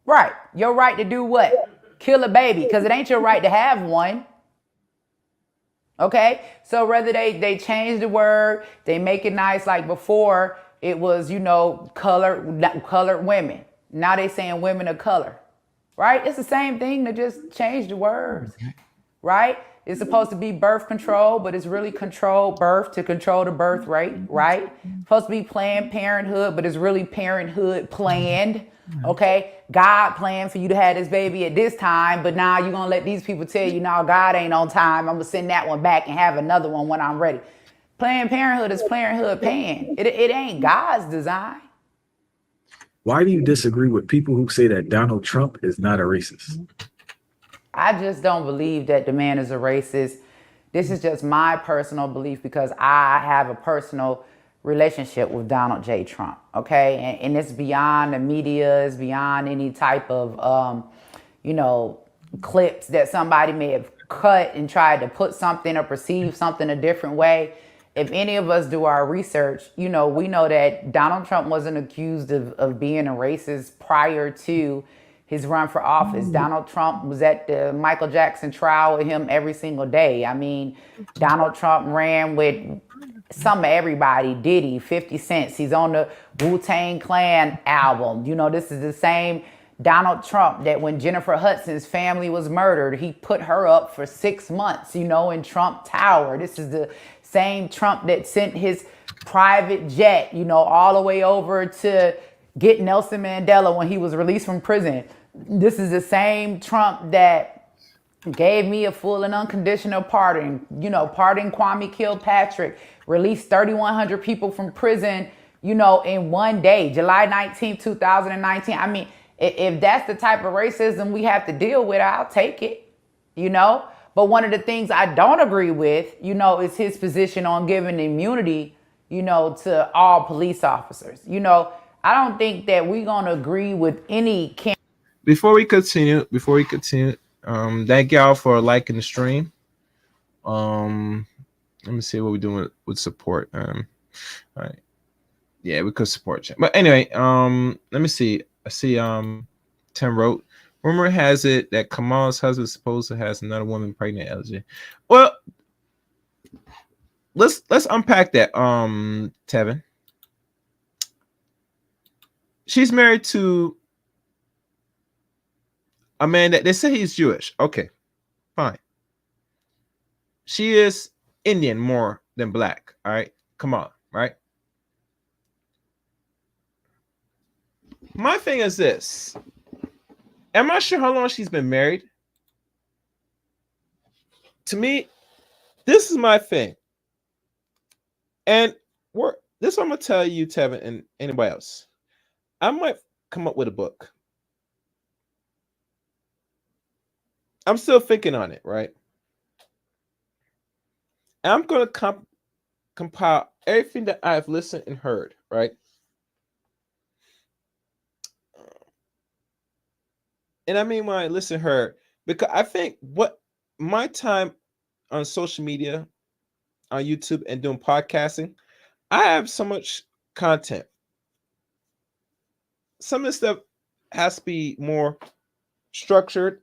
Right. Your right to do what? Kill a baby, because it ain't your right to have one. Okay? So whether they change the word, they make it nice, like before it was, colored women. Now they saying women of color. Right? It's the same thing, they just changed the words. Right? It's supposed to be birth control, but it's really control birth to control the birth rate, right? It's supposed to be Planned Parenthood, but it's really Parenthood planned. Okay, God planned for you to have this baby at this time, but now you're gonna let these people tell you, no, God ain't on time. I'm gonna send that one back and have another one when I'm ready. Planned Parenthood is Parenthood paying. It ain't God's design. Why do you disagree with people who say that Donald Trump is not a racist? I just don't believe that the man is a racist. This is just my personal belief because I have a personal relationship with Donald J. Trump, okay? And it's beyond the media, it's beyond any type of, clips that somebody may have cut and tried to put something or perceive something a different way. If any of us do our research, we know that Donald Trump wasn't accused of being a racist prior to his run for office. Donald Trump was at the Michael Jackson trial with him every single day. I mean, Donald Trump ran with some of everybody, Diddy, 50 Cent. He's on the Wu-Tang Clan album. This is the same Donald Trump that when Jennifer Hudson's family was murdered, he put her up for 6 months, in Trump Tower. This is the same Trump that sent his private jet, all the way over to get Nelson Mandela when he was released from prison. This is the same Trump that gave me a full and unconditional pardon, pardon Kwame Kilpatrick, released 3,100 people from prison, in one day, July 19, 2019. I mean, if that's the type of racism we have to deal with, I'll take it, But one of the things I don't agree with, is his position on giving immunity, to all police officers. I don't think that we're going to agree with any Before we continue, thank y'all for liking the stream. Let me see what we're doing with support. All right. Yeah, we could support you. But anyway, let me see. I see Tim wrote, rumor has it that Kamal's husband supposedly has another woman pregnant, LJ. Well, let's unpack that, Tevin. She's married to a man that they say he's Jewish. Okay, fine. She is Indian more than black. All right, come on, right? My thing is this. I'm not sure how long she's been married. To me, this is my thing. And this is what I'm going to tell you, Tevin, and anybody else. I might come up with a book. I'm still thinking on it, right? And I'm going to compile everything that I've listened and heard, right? And I mean when I listen to her, because I think what my time on social media, on YouTube, and doing podcasting, I have so much content. Some of the stuff has to be more structured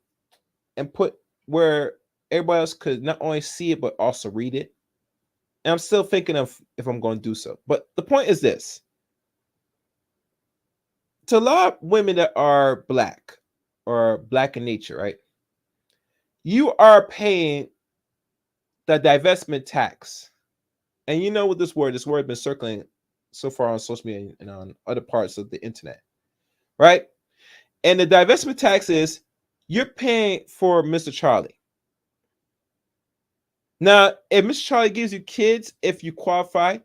and put where everybody else could not only see it but also read it. And I'm still thinking of if I'm going to do so. But the point is this. To a lot of women that are black or black in nature, right? You are paying the divestment tax. And you know what this word has been circling so far on social media and on other parts of the internet, right? And the divestment tax is you're paying for Mr. Charlie. Now, if Mr. Charlie gives you kids, if you qualify,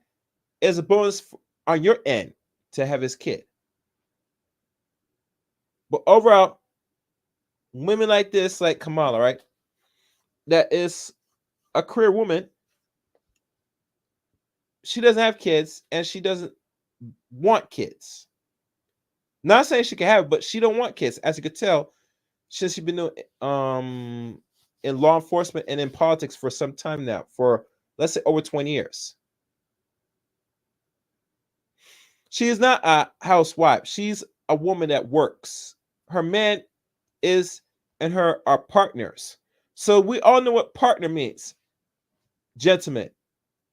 as a bonus on your end to have his kid. But overall, women like this, like Kamala, right? That is a career woman. She doesn't have kids and she doesn't want kids. Not saying she can have it, but she don't want kids. As you could tell, since she's been doing in law enforcement and in politics for some time now, for let's say over 20 years. She is not a housewife. She's a woman that works. Her man is and her are partners. So we all know what partner means. Gentlemen,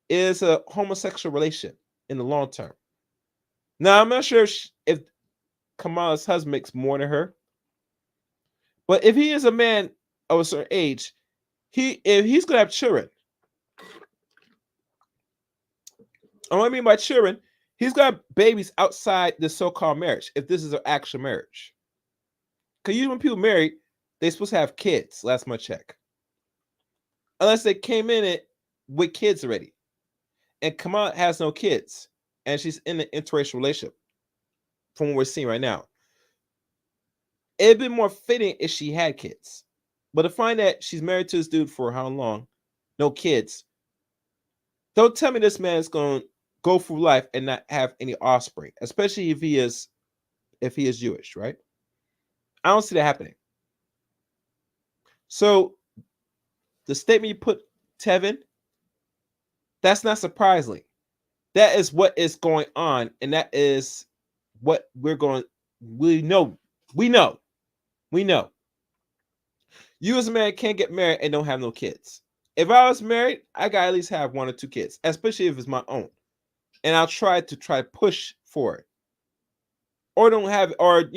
is a homosexual relation in the long term. Now, I'm not sure if Kamala's husband makes more than her. But if he is a man of a certain age, if he's going to have children, and what I mean by children, he's got babies outside the so-called marriage, if this is an actual marriage. Because usually when people marry, they're supposed to have kids, last month check. Unless they came in it with kids already. And Kamala has no kids. And she's in an interracial relationship from what we're seeing right now. It'd be more fitting if she had kids. But to find that she's married to this dude for how long, no kids, don't tell me this man is going to go through life and not have any offspring, especially if he is Jewish, right? I don't see that happening. So the statement you put, Tevin, that's not surprising. That is what is going on, and that is what we know. You as a man can't get married and don't have no kids. If I was married, I gotta at least have 1 or 2 kids, especially if it's my own. And I'll try to push for it. Or don't have, or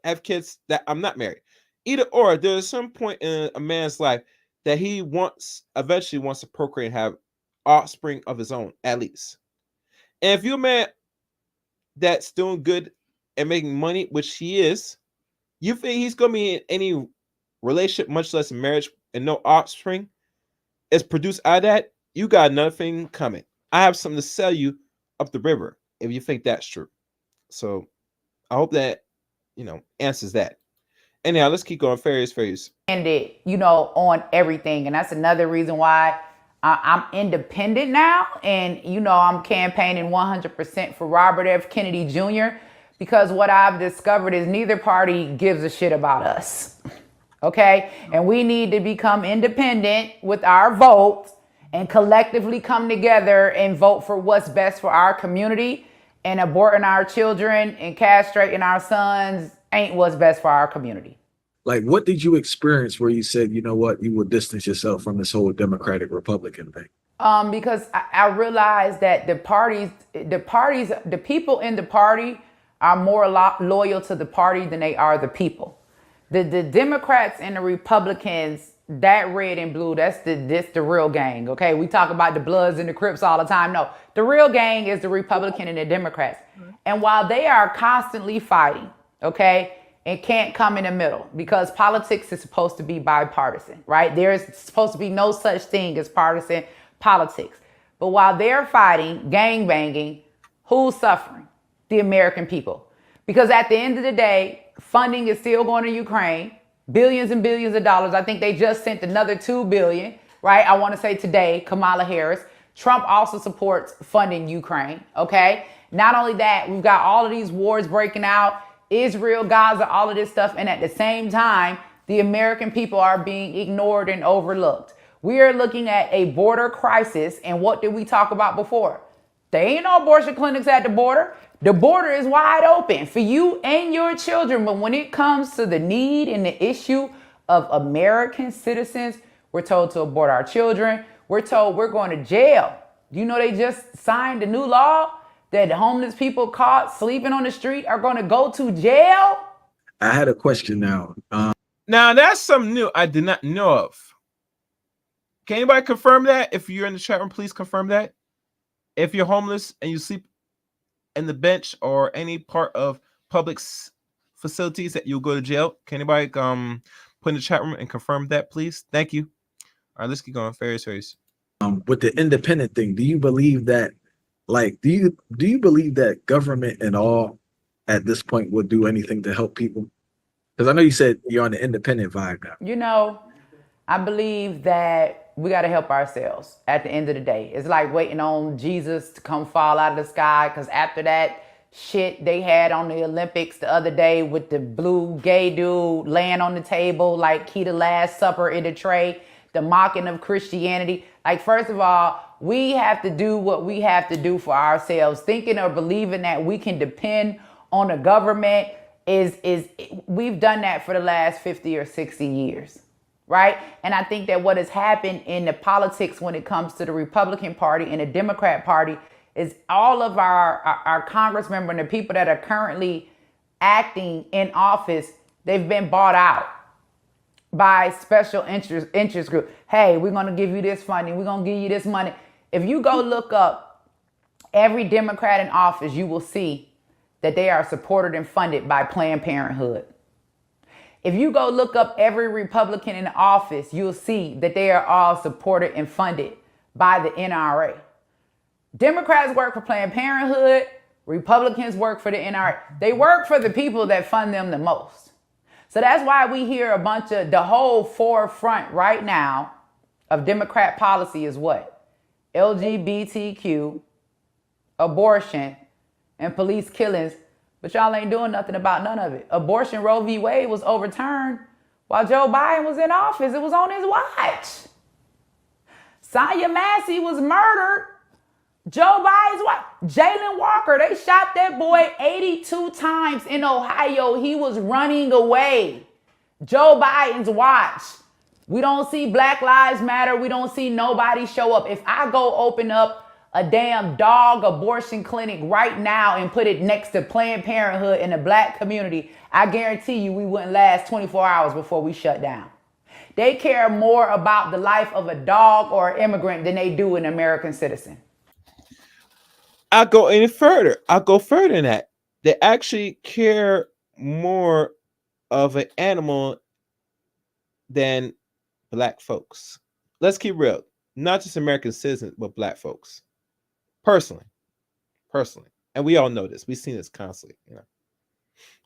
have kids that I'm not married. Either or, there's some point in a man's life that he eventually wants to procreate and have offspring of his own, at least. And if you're a man that's doing good and making money, which he is, you think he's gonna be in any relationship, much less marriage, and no offspring is produced out of that, you got nothing coming. I have something to sell you up the river if you think that's true. So I hope that answers that. Anyhow, let's keep going. Fairies. And on everything. And that's another reason why I'm independent now. And, I'm campaigning 100% for Robert F. Kennedy Jr. because what I've discovered is neither party gives a shit about us. Okay? And we need to become independent with our vote and collectively come together and vote for what's best for our community. And aborting our children and castrating our sons ain't what's best for our community. Like, what did you experience where you said, you know what, you would distance yourself from this whole Democratic Republican thing? Because I realized that the people in the party are more loyal to the party than they are the people. The Democrats and the Republicans, that red and blue, that's the real gang. Okay, we talk about the Bloods and the Crips all the time. No, the real gang is the Republican and the Democrats. And while they are constantly fighting, okay, it can't come in the middle because politics is supposed to be bipartisan, right? There's supposed to be no such thing as partisan politics. But while they're fighting, gang banging, who's suffering? The American people. Because at the end of the day, funding is still going to Ukraine, billions and billions of dollars. I think they just sent another $2 billion, right? I want to say today, Kamala Harris. Trump also supports funding Ukraine, okay? Not only that, we've got all of these wars breaking out, Israel, Gaza, all of this stuff. And at the same time, the American people are being ignored and overlooked. We are looking at a border crisis. And what did we talk about before? There ain't no abortion clinics at the border. The border is wide open for you and your children. But when it comes to the need and the issue of American citizens, we're told to abort our children. We're told we're going to jail. You know, they just signed a new law that homeless people caught sleeping on the street are going to go to jail. I had a question now. Now that's something new I did not know of. Can anybody confirm that? If you're in the chat room, please confirm that. If you're homeless and you sleep in the bench or any part of public facilities, that you'll go to jail. Can anybody put in the chat room and confirm that, please? Thank you. All right, let's keep going. Farious. With the independent thing, do you believe that, like, do you believe that government and all at this point will do anything to help people? Because I know you said you're on the independent vibe now. You know, I believe that we got to help ourselves at the end of the day. It's like waiting on Jesus to come fall out of the sky, because after that shit they had on the Olympics the other day with the blue gay dude laying on the table like he the Last Supper in the tray, the mocking of Christianity. Like, first of all, we have to do what we have to do for ourselves. Thinking or believing that we can depend on the government is we've done that for the last 50 or 60 years. Right? And I think that what has happened in the politics when it comes to the Republican Party and the Democrat Party is all of our Congress members and the people that are currently acting in office, they've been bought out by special interest group. Hey, we're going to give you this funding. We're going to give you this money. If you go look up every Democrat in office, you will see that they are supported and funded by Planned Parenthood. If you go look up every Republican in office, you'll see that they are all supported and funded by the NRA. Democrats work for Planned Parenthood. Republicans work for the NRA. They work for the people that fund them the most. So that's why we hear a bunch of the whole forefront right now of Democrat policy is what? LGBTQ, abortion, and police killings. But y'all ain't doing nothing about none of it. Abortion, Roe v. Wade was overturned while Joe Biden was in office. It was on his watch. Sonya Massey was murdered. Joe Biden's wife. Jalen Walker, they shot that boy 82 times in Ohio. He was running away. Joe Biden's watch. We don't see Black Lives Matter. We don't see nobody show up. If I go open up a damn dog abortion clinic right now and put it next to Planned Parenthood in the black community, I guarantee you we wouldn't last 24 hours before we shut down. They care more about the life of a dog or an immigrant than they do an American citizen. I'll go any further. I'll go further than that. They actually care more of an animal than black folks. Let's keep real. Not just American citizens, but black folks. Personally. And we all know this. We've seen this constantly, you know.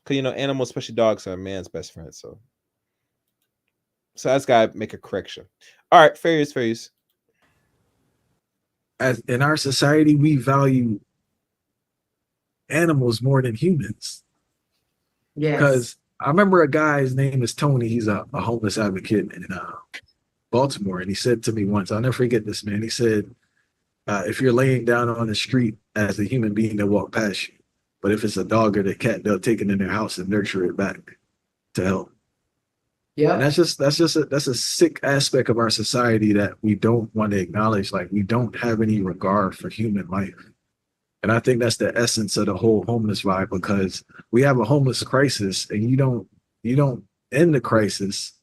Because, you know, animals, especially dogs, are a man's best friend. So that's got to make a correction. All right, Farious. As in our society, we value animals more than humans. Yes. Because I remember a guy, his name is Tony. He's a homeless advocate in Baltimore. And he said to me once, I'll never forget this, man. He said, if you're laying down on the street as a human being, they'll walk past you. But if it's a dog or a cat, they'll take it in their house and nurture it back to help. Yeah. And that's a sick aspect of our society that we don't want to acknowledge. Like, we don't have any regard for human life. And I think that's the essence of the whole homeless vibe, because we have a homeless crisis, and you don't end the crisis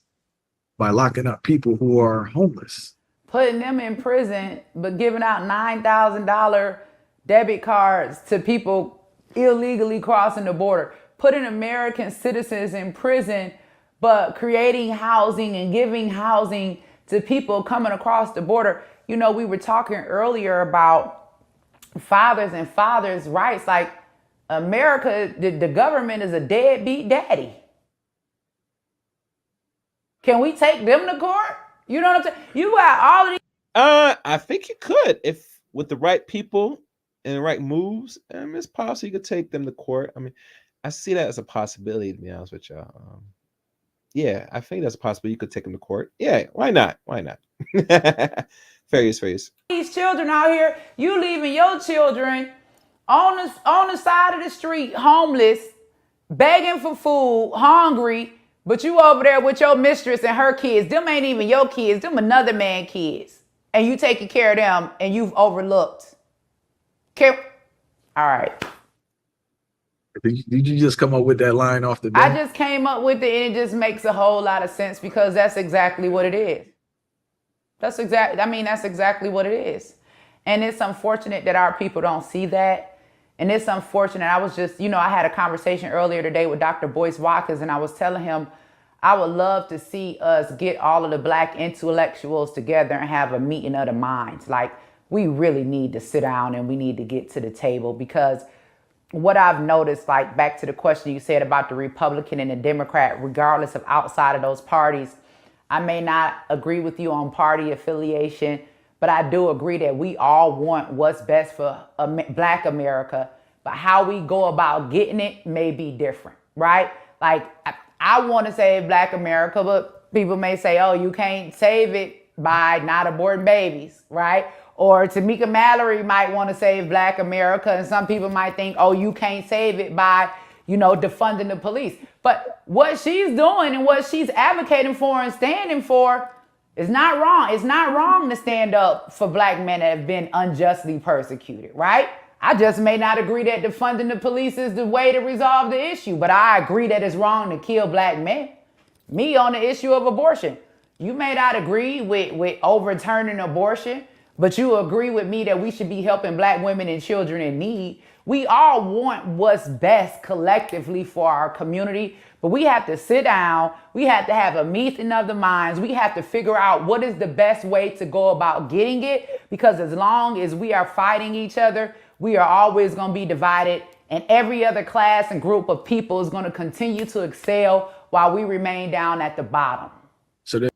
by locking up people who are homeless. Putting them in prison, but giving out $9,000 debit cards to people illegally crossing the border. Putting American citizens in prison, but creating housing and giving housing to people coming across the border. You know, we were talking earlier about fathers and fathers' rights. Like, America, the government is a deadbeat daddy. Can we take them to court? You know what I'm saying? You got all of these. I think you could, if with the right people and the right moves. It's possible you could take them to court. I mean, I see that as a possibility, to be honest with y'all. Yeah, I think that's possible. You could take them to court. Yeah, why not? Farious, Farious. These children out here, you leaving your children on the side of the street, homeless, begging for food, hungry, but you over there with your mistress and her kids. Them ain't even your kids, them another man's kids. And you taking care of them and you've overlooked. All right. Did you just come up with that line off the I bat? just came up with it and it just makes a whole lot of sense because that's exactly what it is. That's exactly what it is. And it's unfortunate that our people don't see that. And it's unfortunate. I was just, I had a conversation earlier today with Dr. Boyce Watkins, and I was telling him I would love to see us get all of the Black intellectuals together and have a meeting of the minds. Like, we really need to sit down and we need to get to the table, because what I've noticed, like back to the question you said about the Republican and the Democrat, regardless of outside of those parties, I may not agree with you on party affiliation, but I do agree that we all want what's best for Black America. But how we go about getting it may be different, right? Like, I want to save Black America, but people may say, oh, you can't save it by not aborting babies, right? Or Tamika Mallory might want to save Black America, and some people might think, oh, you can't save it by, defunding the police. But what she's doing and what she's advocating for and standing for is not wrong. It's not wrong to stand up for Black men that have been unjustly persecuted, right? I just may not agree that defunding the police is the way to resolve the issue, but I agree that it's wrong to kill Black men. Me on the issue of abortion. You may not agree with overturning abortion, but you agree with me that we should be helping Black women and children in need. We all want what's best collectively for our community, but we have to sit down. We have to have a meeting of the minds. We have to figure out what is the best way to go about getting it, because as long as we are fighting each other, we are always going to be divided, and every other class and group of people is going to continue to excel while we remain down at the bottom. So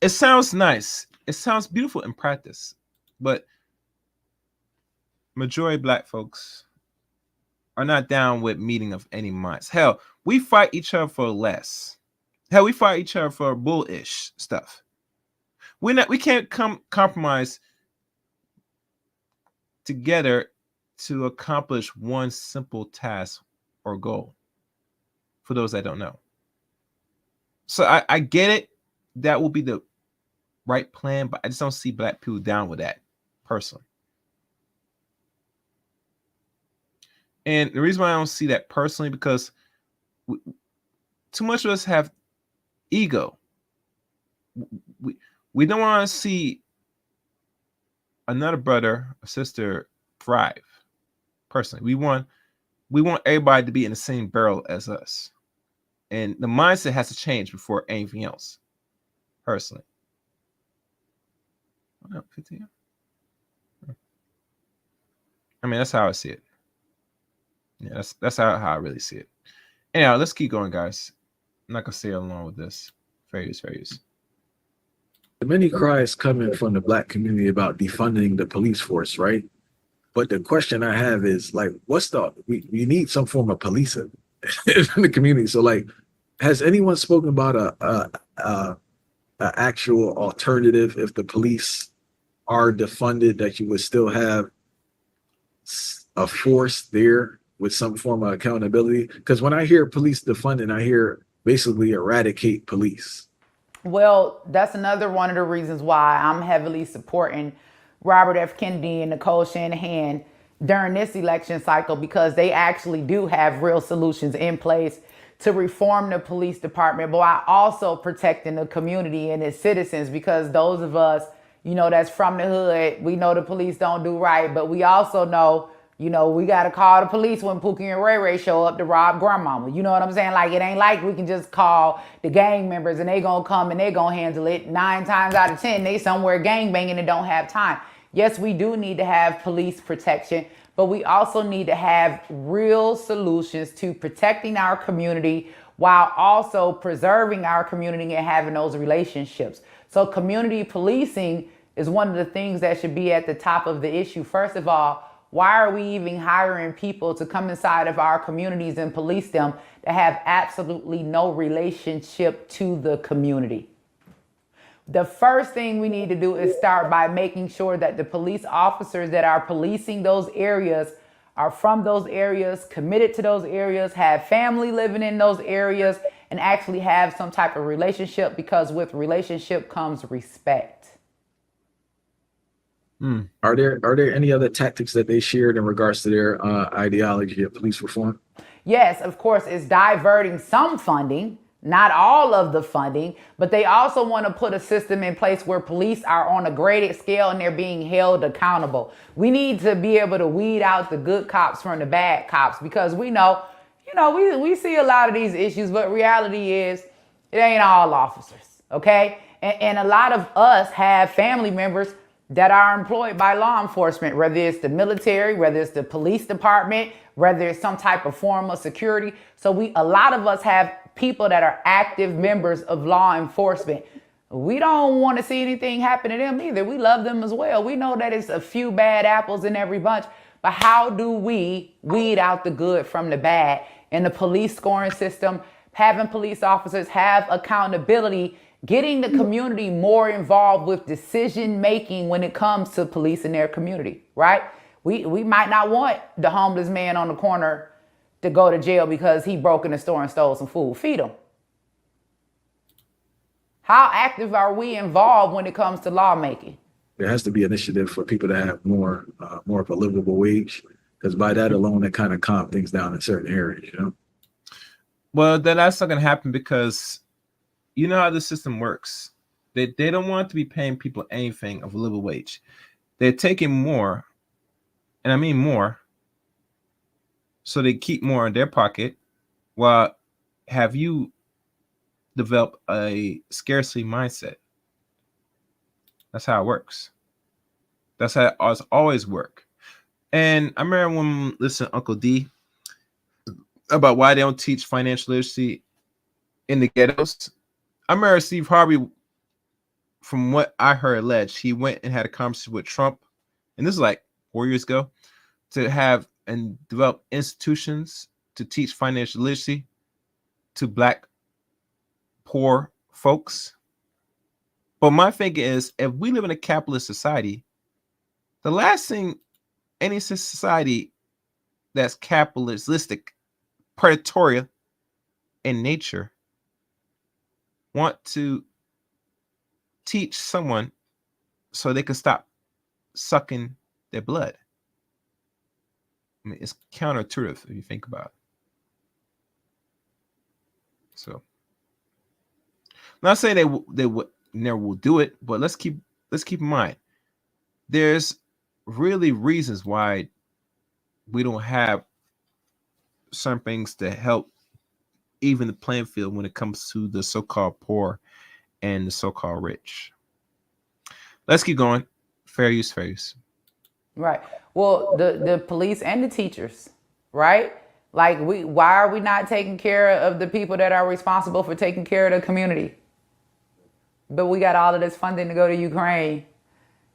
it sounds nice. It sounds beautiful in practice, but majority of Black folks are not down with meeting of any minds. Hell, we fight each other for less. Hell, we fight each other for bullish stuff. We can't compromise together to accomplish one simple task or goal, for those that don't know. So I get it. That will be the right plan, but I just don't see Black people down with that personally. And the reason why I don't see that personally, because too much of us have ego. We don't want to see another brother or sister thrive. Personally, we want everybody to be in the same barrel as us, and the mindset has to change before anything else. Personally, 15. I mean, that's how I see it. Yeah, that's how I really see it. Anyhow, let's keep going, guys. I'm not gonna stay along with this. Farious. many cries coming from the Black community about defunding the police force, right? But the question I have is, like, we need some form of policing in the community. So, like, has anyone spoken about a actual alternative if the police are defunded, that you would still have a force there with some form of accountability? Because when I hear police defunding, I hear basically eradicate police. Well, that's another one of the reasons why I'm heavily supporting Robert F. Kennedy and Nicole Shanahan during this election cycle, because they actually do have real solutions in place to reform the police department, but while also protecting the community and its citizens, because those of us, that's from the hood, we know the police don't do right, but we also know, we got to call the police when Pookie and Ray Ray show up to rob grandmama. You know what I'm saying? Like, it ain't like we can just call the gang members and they gonna come and they gonna handle it. 9 times out of 10, they somewhere gang banging and don't have time. Yes, we do need to have police protection, but we also need to have real solutions to protecting our community while also preserving our community and having those relationships. So community policing is one of the things that should be at the top of the issue. First of all, why are we even hiring people to come inside of our communities and police them that have absolutely no relationship to the community? The first thing we need to do is start by making sure that the police officers that are policing those areas are from those areas, committed to those areas, have family living in those areas, and actually have some type of relationship, because with relationship comes respect. Are there any other tactics that they shared in regards to their ideology of police reform? Yes, of course, it's diverting some funding, not all of the funding, but they also want to put a system in place where police are on a graded scale and they're being held accountable. We need to be able to weed out the good cops from the bad cops, because we know, we see a lot of these issues, but reality is it ain't all officers, okay? And a lot of us have family members that are employed by law enforcement, whether it's the military, whether it's the police department, whether it's some type of form of security. So a lot of us have people that are active members of law enforcement. We don't want to see anything happen to them either. We love them as well. We know that it's a few bad apples in every bunch, but how do we weed out the good from the bad? In the police scoring system, having police officers have accountability, getting the community more involved with decision making when it comes to police in their community, right? We might not want the homeless man on the corner to go to jail because he broke in the store and stole some food. Feed him. How active are we involved when it comes to lawmaking? There has to be initiative for people to have more of a livable wage, because by that alone, it kind of calm things down in certain areas, Well, then that's not going to happen, because you know how the system works. They don't want to be paying people anything of a livable wage. They're taking more, and I mean more, so they keep more in their pocket. While have you develop a scarcity mindset? That's how it works. That's how it's always work. And I remember when listening to Uncle D about why they don't teach financial literacy in the ghettos. I remember Steve Harvey, from what I heard alleged, he went and had a conversation with Trump, and this is like 4 years ago, to have and develop institutions to teach financial literacy to Black poor folks. But my thinking is, if we live in a capitalist society, the last thing any society that's capitalistic, predatory in nature, want to teach someone so they can stop sucking their blood. I mean, it's counterintuitive if you think about it. So, not saying they would never will do it, but let's keep in mind, there's really reasons why we don't have certain things to help even the playing field when it comes to the so-called poor and the so-called rich. Let's keep going. Fair use. Right. Well, the police and the teachers, right? Like, why are we not taking care of the people that are responsible for taking care of the community? But we got all of this funding to go to Ukraine,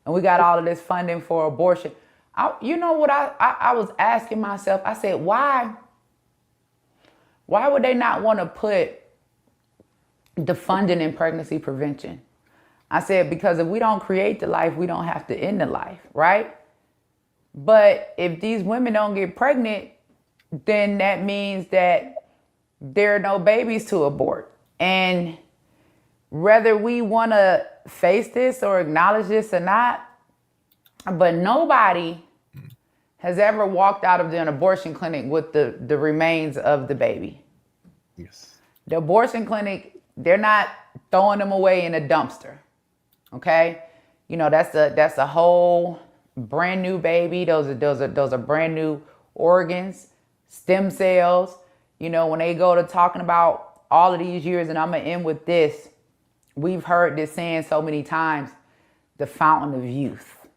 and we got all of this funding for abortion. You know what I was asking myself? I said, why would they not want to put the funding in pregnancy prevention? I said, because if we don't create the life, we don't have to end the life, right? But if these women don't get pregnant, then that means that there are no babies to abort. And whether we want to face this or acknowledge this or not, but nobody has ever walked out of an abortion clinic with the remains of the baby. Yes. The abortion clinic, they're not throwing them away in a dumpster. Okay? You know, that's a whole brand new baby. Those are brand new organs, stem cells. You know, when they go to talking about all of these years, and I'm gonna end with this. We've heard this saying so many times, the fountain of youth.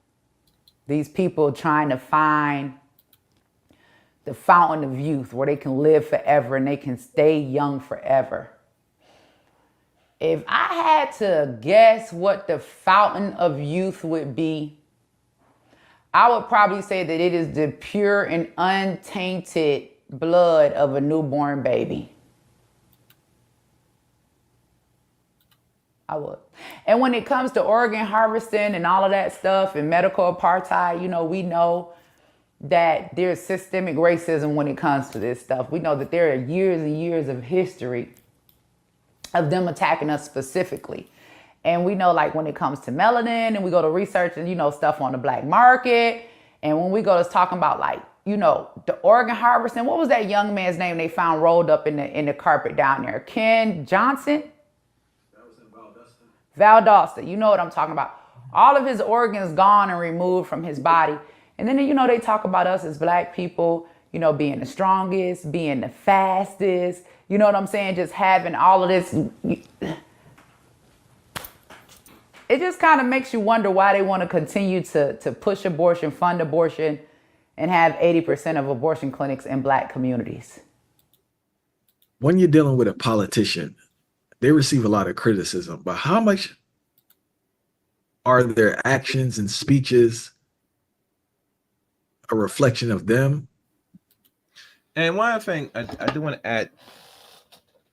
These people trying to find the fountain of youth where they can live forever and they can stay young forever. If I had to guess what the fountain of youth would be, I would probably say that it is the pure and untainted blood of a newborn baby. I would. And when it comes to organ harvesting and all of that stuff and medical apartheid, you know, we know that there's systemic racism when it comes to this stuff. We know that there are years and years of history of them attacking us specifically. And we know, like, when it comes to melanin, and we go to research and, you know, stuff on the black market. And when we go to talking about, like, you know, the organ harvesting, what was that young man's name they found rolled up in the carpet down there? Ken Johnson? That was in Valdosta. You know what I'm talking about. All of his organs gone and removed from his body. And then, you know, they talk about us as black people, you know, being the strongest, being the fastest, you know what I'm saying? Just having all of this. It just kind of makes you wonder why they want to continue to push abortion, fund abortion, and have 80% of abortion clinics in black communities. When you're dealing with a politician, they receive a lot of criticism, but how much are their actions and speeches a reflection of them? And one other thing I do want to add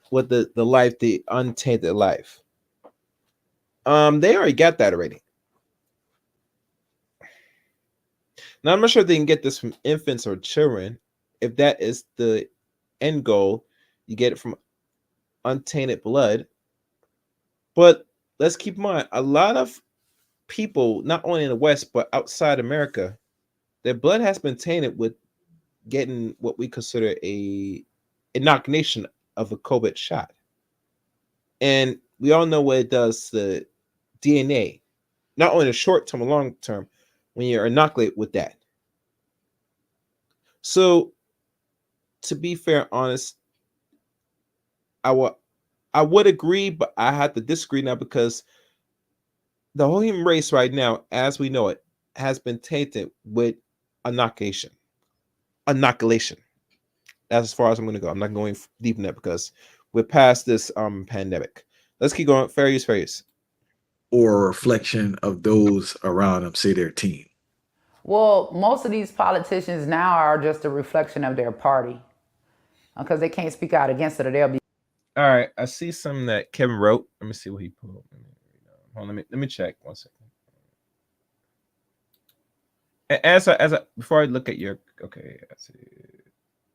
with the life, the untainted life. They already got that already. Now, I'm not sure if they can get this from infants or children. If that is the end goal, you get it from untainted blood. But let's keep in mind, a lot of people, not only in the West, but outside America, their blood has been tainted with getting what we consider a inoculation of a COVID shot. And we all know what it does to DNA, not only in the short term or long term, when you're inoculated with that. So, to be fair, honest, I would agree, but I have to disagree now, because the whole human race right now, as we know it, has been tainted with inoculation. That's as far as I'm going to go. I'm not going deep in that because we're past this pandemic. Let's keep going. Fair use. Or a reflection of those around them, say their team? Well, most of these politicians now are just a reflection of their party because they can't speak out against it, or they'll be. All right, I see something that Kevin wrote. Let me see what he put. Hold on, let me check 1 second. As I before I look at your okay, I see.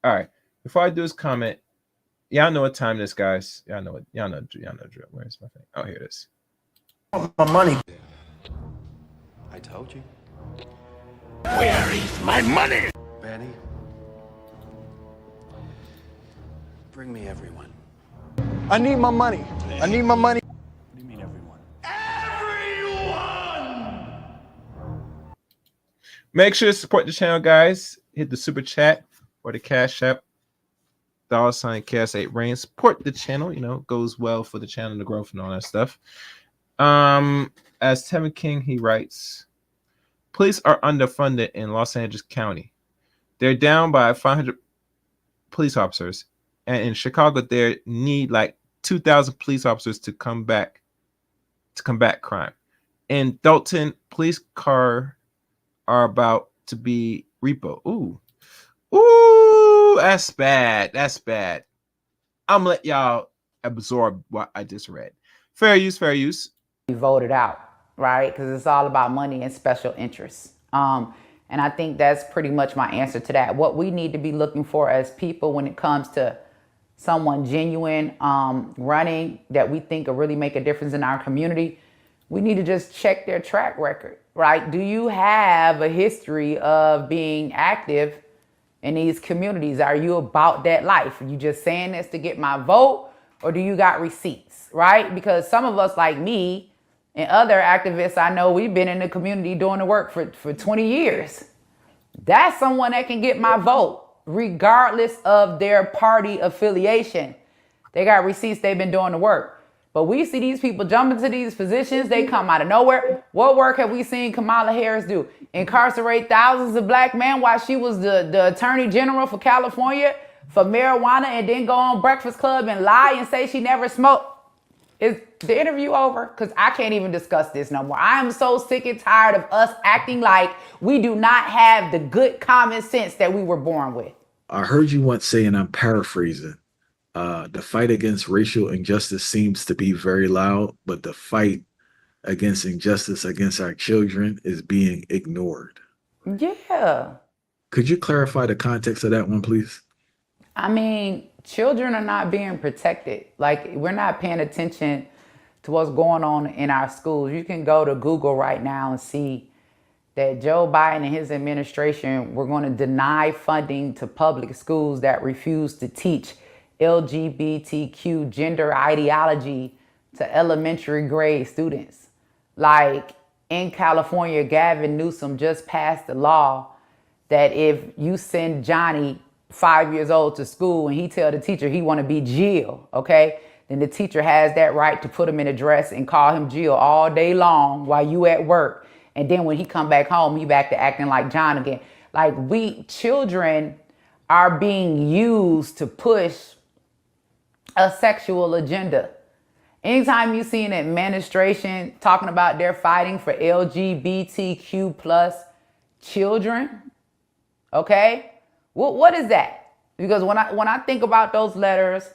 All right, before I do his comment, y'all know what time it is, guys. Y'all know drill. Where's my thing? Oh, here it is. My money. I told you. Where is my money? Betty. Bring me everyone. I need my money. I need my money. What do you mean everyone? Make sure to support the channel, guys. Hit the super chat or the cash app. $sign KS8 Rain. Support the channel. You know, it goes well for the channel, the growth, and all that stuff. As Tevin King, he writes, police are underfunded in Los Angeles County. They're down by 500 police officers. And in Chicago, they need like 2,000 police officers to combat crime. In Dalton, police car are about to be repo. Ooh, that's bad. I'm gonna let y'all absorb what I just read. Fair use. Voted out, right? Because it's all about money and special interests. And I think that's pretty much my answer to that. What we need to be looking for as people when it comes to someone genuine running that we think will really make a difference in our community, we need to just check their track record, right? Do you have a history of being active in these communities? Are you about that life? Are you just saying this to get my vote, or do you got receipts, right? Because some of us, like me and other activists I know, we've been in the community doing the work for 20 years. That's someone that can get my vote, regardless of their party affiliation. They got receipts, they've been doing the work. But we see these people jump into these positions, they come out of nowhere. What work have we seen Kamala Harris do? Incarcerate thousands of black men while she was the attorney general for California for marijuana, and then go on Breakfast Club and lie and say she never smoked. Is the interview over? Because I can't even discuss this no more. I am so sick and tired of us acting like we do not have the good common sense that we were born with. I heard you once say, and I'm paraphrasing, The fight against racial injustice seems to be very loud, but the fight against injustice against our children is being ignored. Yeah. Could you clarify the context of that one, please? I mean, children are not being protected. Like, we're not paying attention to what's going on in our schools. You can go to Google right now and see that Joe Biden and his administration were going to deny funding to public schools that refuse to teach LGBTQ gender ideology to elementary grade students. Like in California, Gavin Newsom just passed a law that if you send Johnny 5 years old to school and he tell the teacher he want to be Jill, okay, then the teacher has that right to put him in a dress and call him Jill all day long while you at work. And then when he come back home, he back to acting like John again. Like, we children are being used to push a sexual agenda. Anytime you see an administration talking about they're fighting for LGBTQ plus children, okay, what is that? Because when I think about those letters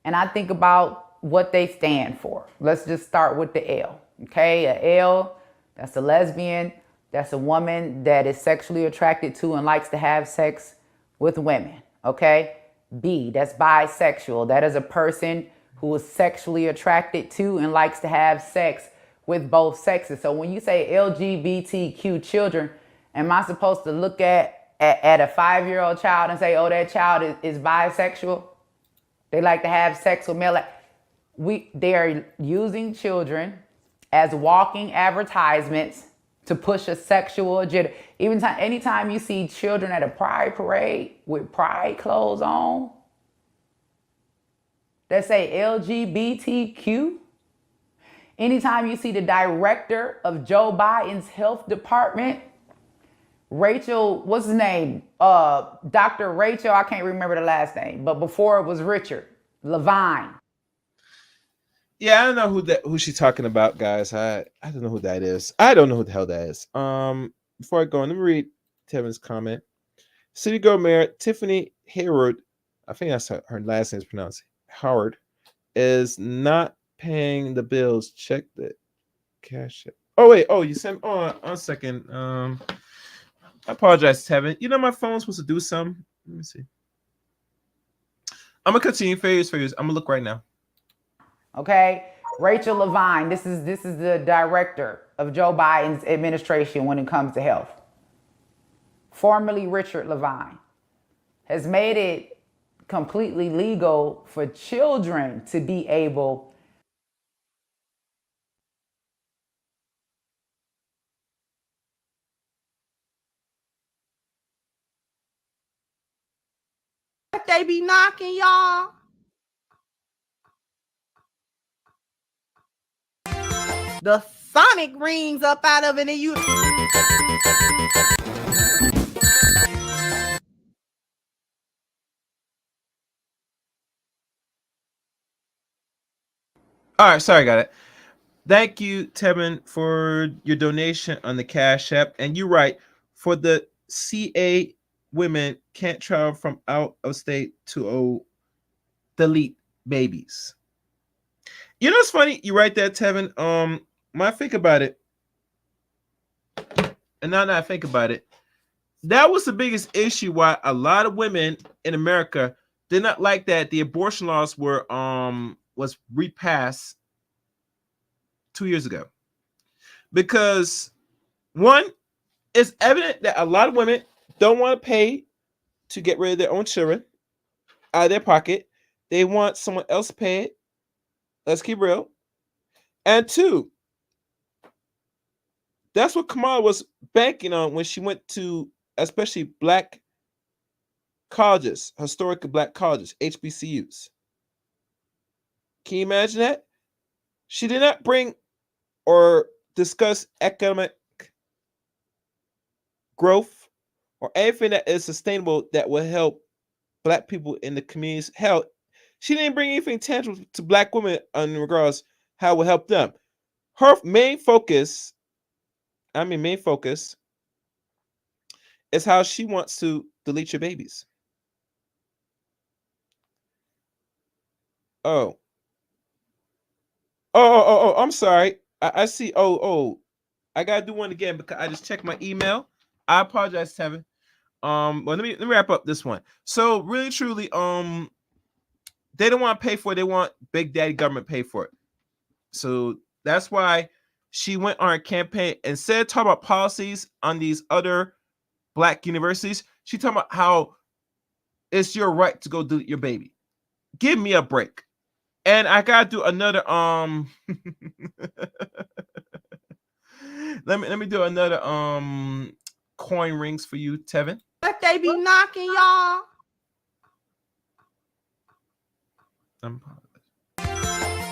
and I think about what they stand for, let's just start with the L, okay? A L, that's a lesbian, that's a woman that is sexually attracted to and likes to have sex with women, okay? B, that's bisexual. That is a person who is sexually attracted to and likes to have sex with both sexes. So when you say LGBTQ children, am I supposed to look at a 5-year-old child and say, oh, that child is bisexual? They like to have sex with male. They are using children as walking advertisements to push a sexual agenda. Anytime you see children at a pride parade with pride clothes on that say LGBTQ, anytime you see the director of Joe Biden's health department, Rachel, what's his name? Dr. Rachel, I can't remember the last name, but before it was Richard Levine. Yeah, I don't know who she's talking about, guys. I don't know who that is. I don't know who the hell that is. Before I go on, let me read Tevin's comment. City Girl Mayor Tiffany Hayward, I think that's her last name is pronounced Howard, is not paying the bills. Check the cash. Oh wait, you sent on a second. I apologize, Tevin. You know my phone's supposed to do something. Let me see. I'm gonna continue. Failures. I'm gonna look right now. Okay, Rachel Levine. This is the director of Joe Biden's administration when it comes to health. Formerly Richard Levine has made it completely legal for children to be able They be knocking, y'all. The sonic rings up out of it, and you. All right, sorry, got it. Thank you, Tevin, for your donation on the Cash App. And you're right, for the CA women can't travel from out of state to delete babies. You know what's funny? You right there, Tevin. When I think about it, and now that I think about it, that was the biggest issue why a lot of women in America did not like that the abortion laws were was repassed 2 years ago. Because one, it's evident that a lot of women don't want to pay to get rid of their own children out of their pocket. They want someone else to pay it. Let's keep real. And two, that's what Kamala was banking on when she went to especially black colleges, historic black colleges, HBCUs. Can you imagine that? She did not bring or discuss economic growth or anything that is sustainable that will help black people in the communities. Hell, she didn't bring anything tangible to black women in regards how it will help them. Her main focus is how she wants to delete your babies. Oh. Oh, I'm sorry. I see. I gotta do one again because I just checked my email. I apologize, Tevin. Well, let me wrap up this one. So really, truly, they don't want to pay for it. They want Big Daddy government pay for it. So that's why she went on her campaign. Instead of talking about policies on these other Black universities, she talking about how it's your right to go delete your baby. Give me a break. And I gotta do another let me do another coin rings for you, Tevin. But they be knocking y'all.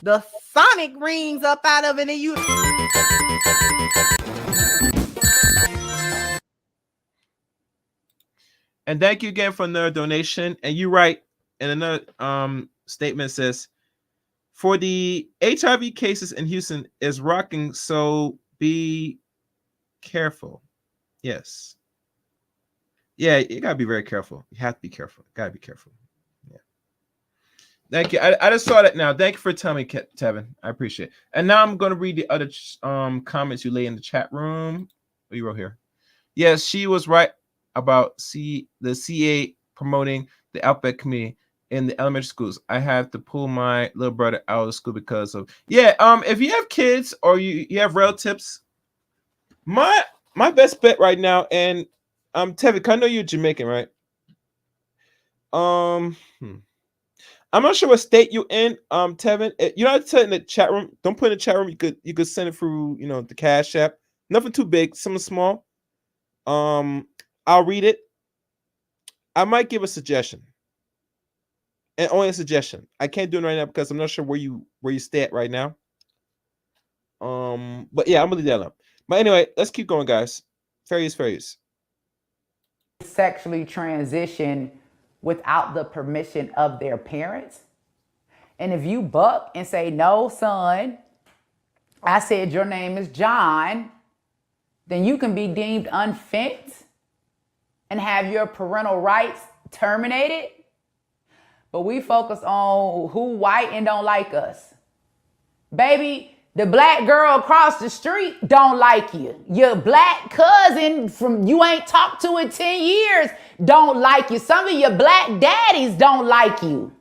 The sonic rings up out of it, and you. And thank you again for another donation. And you write in another statement says, for the HIV cases in Houston is rocking, so be careful. Yes. Yeah, you gotta be very careful. You have to be careful. Gotta be careful. Yeah. Thank you. I just saw that now. Thank you for telling me, Tevin. I appreciate it. And now I'm gonna read the other comments you lay in the chat room. What you wrote here? Yes, she was right about the CA promoting the Outback community in the elementary schools. I have to pull my little brother out of school because of if you have kids or you have relatives, my best bet right now, and Tevin, I know you're Jamaican, right? I'm not sure what state you're in, Tevin. You know, in the chat room. Don't put in the chat room. You could send it through, the Cash App. Nothing too big, something small. I'll read it. I might give a suggestion. And only a suggestion. I can't do it right now because I'm not sure where you stay at right now. But yeah, I'm gonna leave that up. But anyway, let's keep going, guys. Fair use. Sexually transition without the permission of their parents. And if you buck and say, no, son, I said your name is John, then you can be deemed unfit and have your parental rights terminated. But we focus on who white and don't like us. Baby, the Black girl across the street don't like you. Your Black cousin from you ain't talked to in 10 years don't like you. Some of your Black daddies don't like you.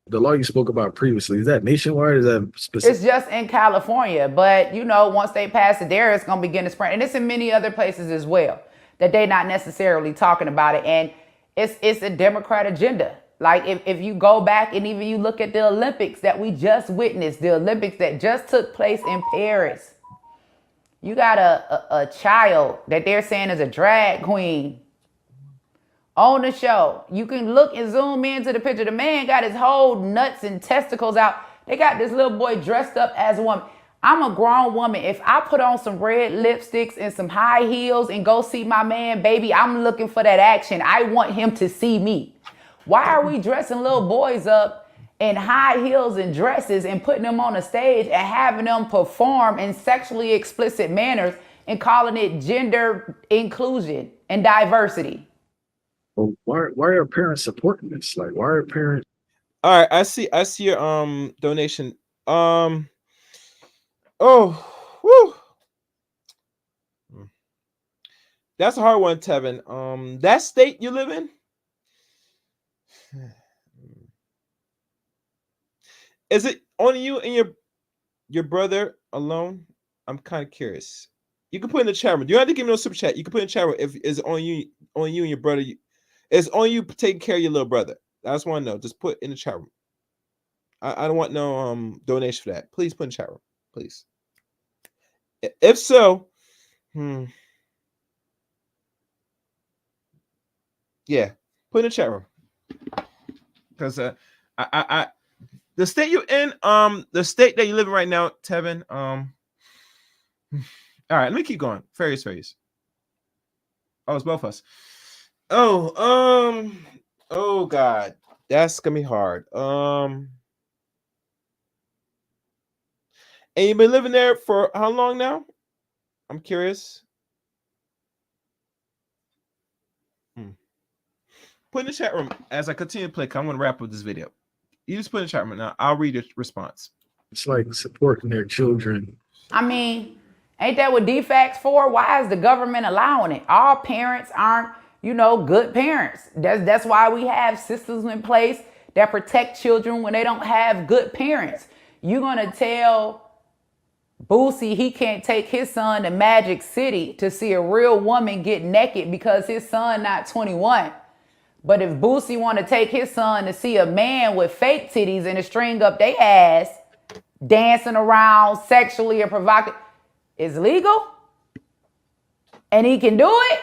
The law you spoke about previously, is that nationwide or is that specific? It's just in California, but once they pass it there, it's going to begin to spread. And it's in many other places as well that they're not necessarily talking about it. And it's a Democrat agenda. Like if you go back and even you look at the Olympics that we just witnessed, the Olympics that just took place in Paris, you got a child that they're saying is a drag queen on the show. You can look and zoom into the picture. The man got his whole nuts and testicles out. They got this little boy dressed up as a woman. I'm a grown woman. If I put on some red lipsticks and some high heels and go see my man, baby, I'm looking for that action. I want him to see me. Why are we dressing little boys up in high heels and dresses and putting them on a stage and having them perform in sexually explicit manners and calling it gender inclusion and diversity? Well, why are parents supporting this? Like, why are parents? All right, I see your donation. That's a hard one, Tevin. That state you live in, is it only you and your brother alone? I'm kind of curious. You can put in the chat room. You don't have to give me no super chat. You can put in the chat room if it's only you and your brother. It's only you taking care of your little brother. I just want to know. Just put in the chat room. I don't want no donation for that. Please put in the chat room, please. If so, yeah, put in the chat room. Because I the state you're in, the state that you live in right now, Tevin. All right, let me keep going. Fair use. Oh, it's both of us. Oh God, that's gonna be hard. And you've been living there for how long now? I'm curious. Put in the chat room as I continue to play. I'm gonna wrap up this video. You just put in the chat right now. I'll read your response. It's like supporting their children. I mean, ain't that what DFAC's for? Why is the government allowing it? All parents aren't, good parents. That's why we have systems in place that protect children when they don't have good parents. You're gonna tell Boosie he can't take his son to Magic City to see a real woman get naked because his son not 21. But if Boosie want to take his son to see a man with fake titties and a string up their ass, dancing around sexually or provocative, it's legal? And he can do it?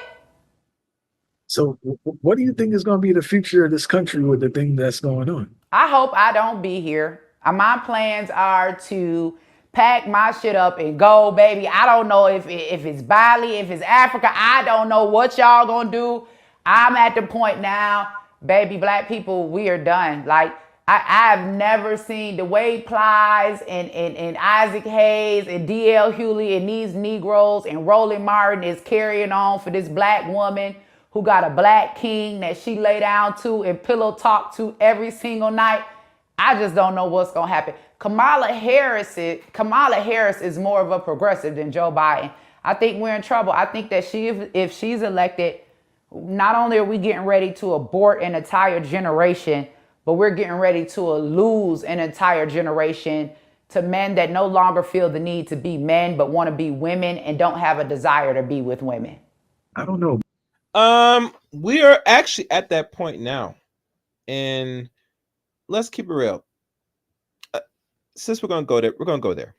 So what do you think is going to be the future of this country with the thing that's going on? I hope I don't be here. My plans are to pack my shit up and go, baby. I don't know if it's Bali, if it's Africa. I don't know what y'all gonna do. I'm at the point now, baby, black people, we are done. Like, I've never seen the Wade Plies and Isaac Hayes and D.L. Hewley and these Negroes and Roland Martin is carrying on for this black woman who got a black king that she lay down to and pillow talk to every single night. I just don't know what's gonna happen. Kamala Harris is more of a progressive than Joe Biden. I think we're in trouble. I think that if she's elected, not only are we getting ready to abort an entire generation, but we're getting ready to lose an entire generation to men that no longer feel the need to be men, but want to be women and don't have a desire to be with women. I don't know. We are actually at that point now, and let's keep it real. Since we're gonna go there.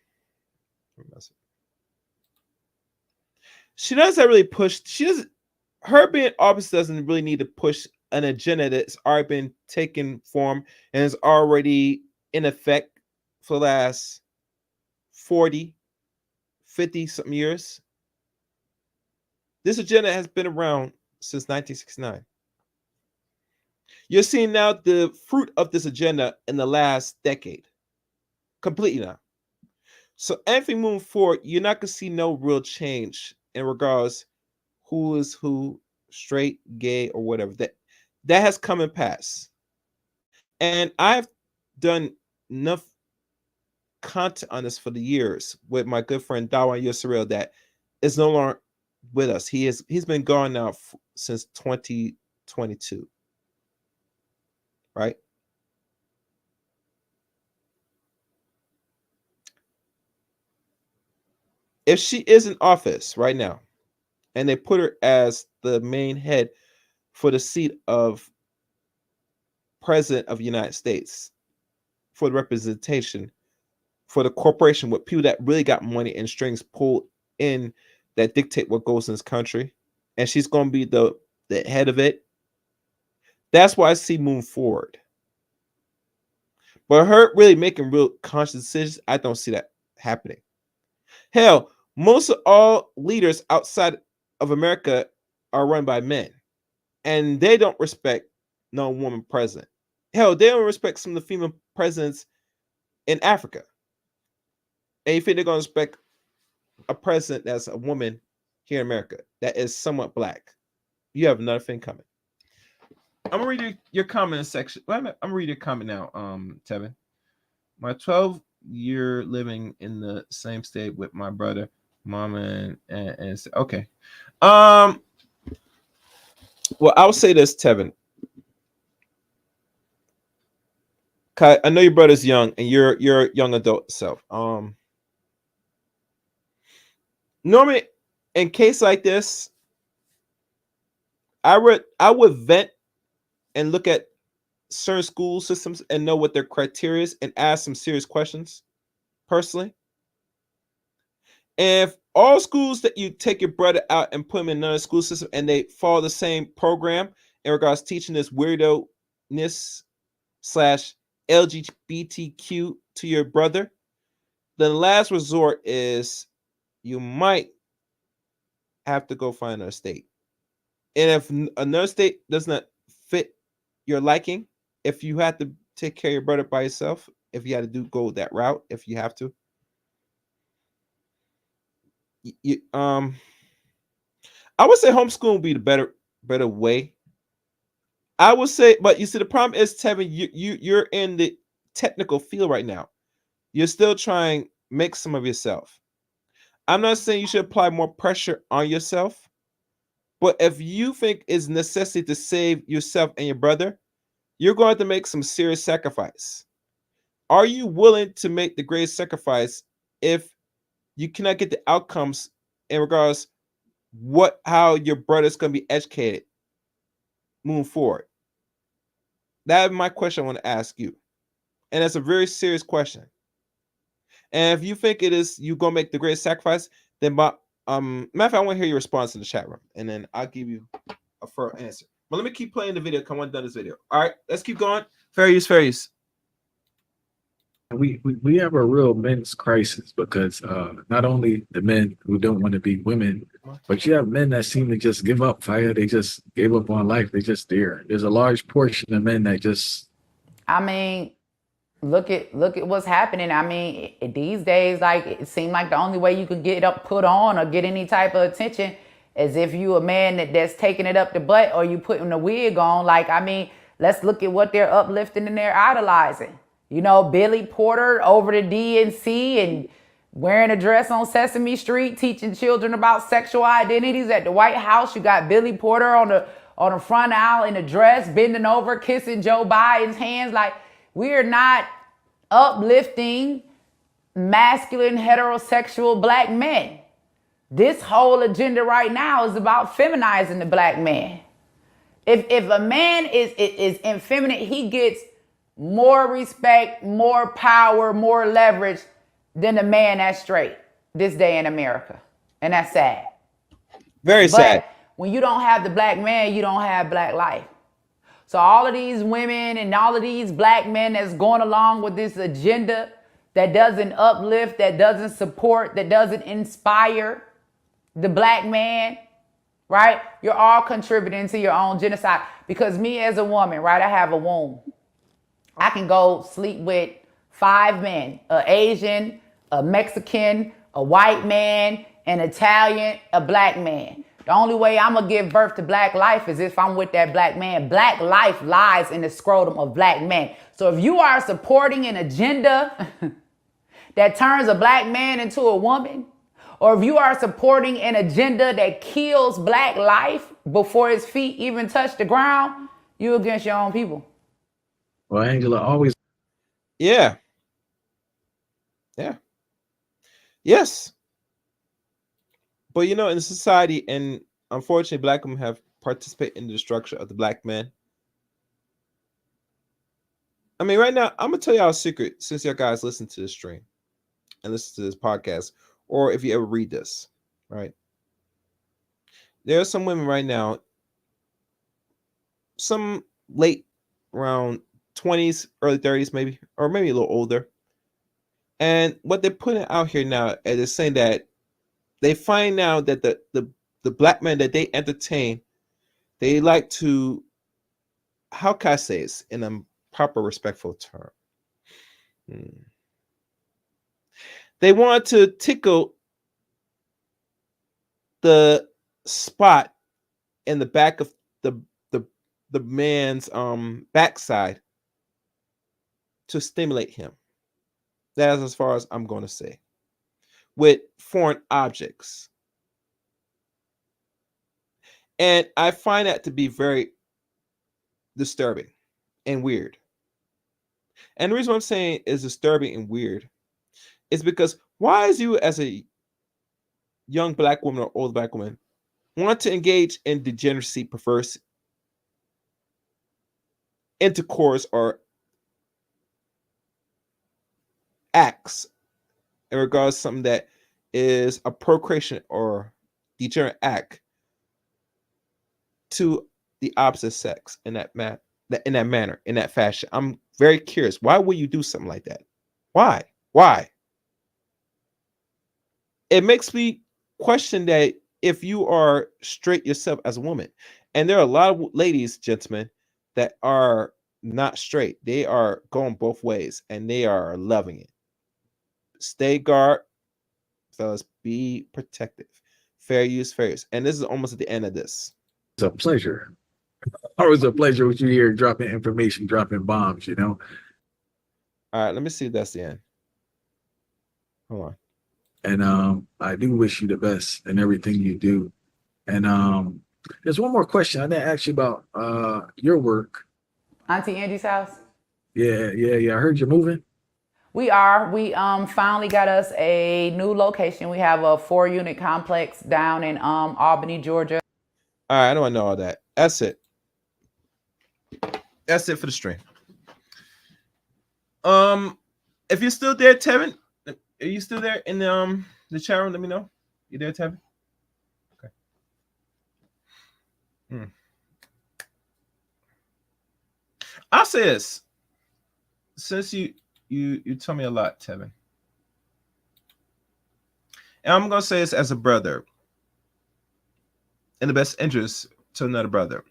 She doesn't really push. Her being office doesn't really need to push an agenda that's already been taken form and is already in effect for the last 40, 50 something years. This agenda has been around since 1969. You're seeing now the fruit of this agenda in the last decade. Completely now. So anything moving forward, you're not going to see no real change in regards who is who, straight, gay, or whatever. That has come and passed. And I've done enough content on this for the years with my good friend Dawan Yusril that is no longer with us. He's been gone now since 2022. Right? If she is in office right now and they put her as the main head for the seat of president of the United States, for the representation, for the corporation with people that really got money and strings pulled in that dictate what goes in this country, and she's going to be the head of it, that's why I see moving forward. But her really making real conscious decisions, I don't see that happening. Hell, most of all leaders outside of America are run by men, and they don't respect no woman president. Hell, they don't respect some of the female presidents in Africa. And you think they're going to respect a president that's a woman here in America that is somewhat black? You have another thing coming. I'm gonna read your comment section. I'm gonna read your comment now, Tevin. My 12-year living in the same state with my brother, mama, and okay. Well, I'll say this, Tevin. I know your brother's young and you're a young adult self. Normally, in case like this, I would vent and look at certain school systems and know what their criteria is and ask some serious questions personally. If all schools that you take your brother out and put him in another school system and they follow the same program in regards to teaching this weirdo-ness / LGBTQ to your brother, then the last resort is you might have to go find another state. And if another state does not fit your liking, if you have to take care of your brother by yourself, if you had to go that route, if you have to, I would say homeschooling would be the better way. I would say, but you see, the problem is, Tevin, you're in the technical field right now. You're still trying to make some of yourself. I'm not saying you should apply more pressure on yourself, but if you think it's necessity to save yourself and your brother, you're going to have to make some serious sacrifice. Are you willing to make the greatest sacrifice if you cannot get the outcomes in regards how your brother's going to be educated moving forward? That is my question I want to ask you. And that's a very serious question. And if you think it is you gonna make the greatest sacrifice, then matter of fact, I want to hear your response in the chat room, and then I'll give you a firm answer. But let me keep playing the video. Come on, done this video. All right, let's keep going. Fair use, fair use. We have a real men's crisis because not only the men who don't want to be women, but you have men that seem to just give up, fire. They just gave up on life. They just there. There's a large portion of men that just. I mean, look at what's happening. I mean, these days, like, it seems like the only way you could get up, put on, or get any type of attention is if you a man that's taking it up the butt, or you putting a wig on. Like, I mean, let's look at what they're uplifting and they're idolizing. You know, Billy Porter over the DNC and wearing a dress on Sesame Street, teaching children about sexual identities. At the White House, you got Billy Porter on the front aisle in a dress, bending over, kissing Joe Biden's hands. Like, we're not uplifting masculine heterosexual black men. This whole agenda right now is about feminizing the black man. If a man is effeminate, he gets more respect, more power, more leverage than a man that's straight this day in America. And that's sad. Very sad. When you don't have the black man, you don't have black life. So all of these women and all of these black men that's going along with this agenda that doesn't uplift, that doesn't support, that doesn't inspire the black man, right? You're all contributing to your own genocide. Because me as a woman, right, I have a womb. I can go sleep with 5 men, an Asian, a Mexican, a white man, an Italian, a black man. The only way I'm going to give birth to black life is if I'm with that black man. Black life lies in the scrotum of black men. So if you are supporting an agenda that turns a black man into a woman, or if you are supporting an agenda that kills black life before his feet even touch the ground, you're against your own people. Well, Angela, always. Yeah. Yes. But you know, in society, and unfortunately, black women have participated in the destruction of the black man. I mean, right now, I'm gonna tell y'all a secret, since y'all guys listen to this stream and listen to this podcast, or if you ever read this, right? There are some women right now, some late around 20s, early 30s, maybe, or maybe a little older. And what they're putting out here now is saying that they find now that the black men that they entertain, they like to, how can I say this in a proper, respectful term? They want to tickle the spot in the back of the man's backside to stimulate him. That's as far as I'm going to say. With foreign objects. And I find that to be very disturbing and weird. And the reason why I'm saying is disturbing and weird is because why is you as a young black woman or old black woman want to engage in degeneracy, perverse intercourse or acts in regards to something that is a procreation or degenerate act to the opposite sex in that manner, in that fashion? I'm very curious. Why would you do something like that? Why? It makes me question that if you are straight yourself as a woman, and there are a lot of ladies, gentlemen, that are not straight. They are going both ways and they are loving it. Stay guard, fellas, be protective. Fair use. And this is almost at the end of this. It's a pleasure. Always a pleasure with you here dropping information, dropping bombs, you know. All right, let me see if that's the end. Hold on. And I do wish you the best in everything you do. And there's one more question I didn't ask you about your work. Auntie Angie's house. Yeah. I heard you're moving. We are. We finally got us a new location. We have a 4-unit complex down in Albany, Georgia. All right, I don't want to know all that. That's it. That's it for the stream. If you're still there, Tevin, are you still there in the chat room? Let me know. You there, Tevin? Okay. I'll say this. Since you tell me a lot, Tevin. And I'm gonna say this as a brother. In the best interest to another brother.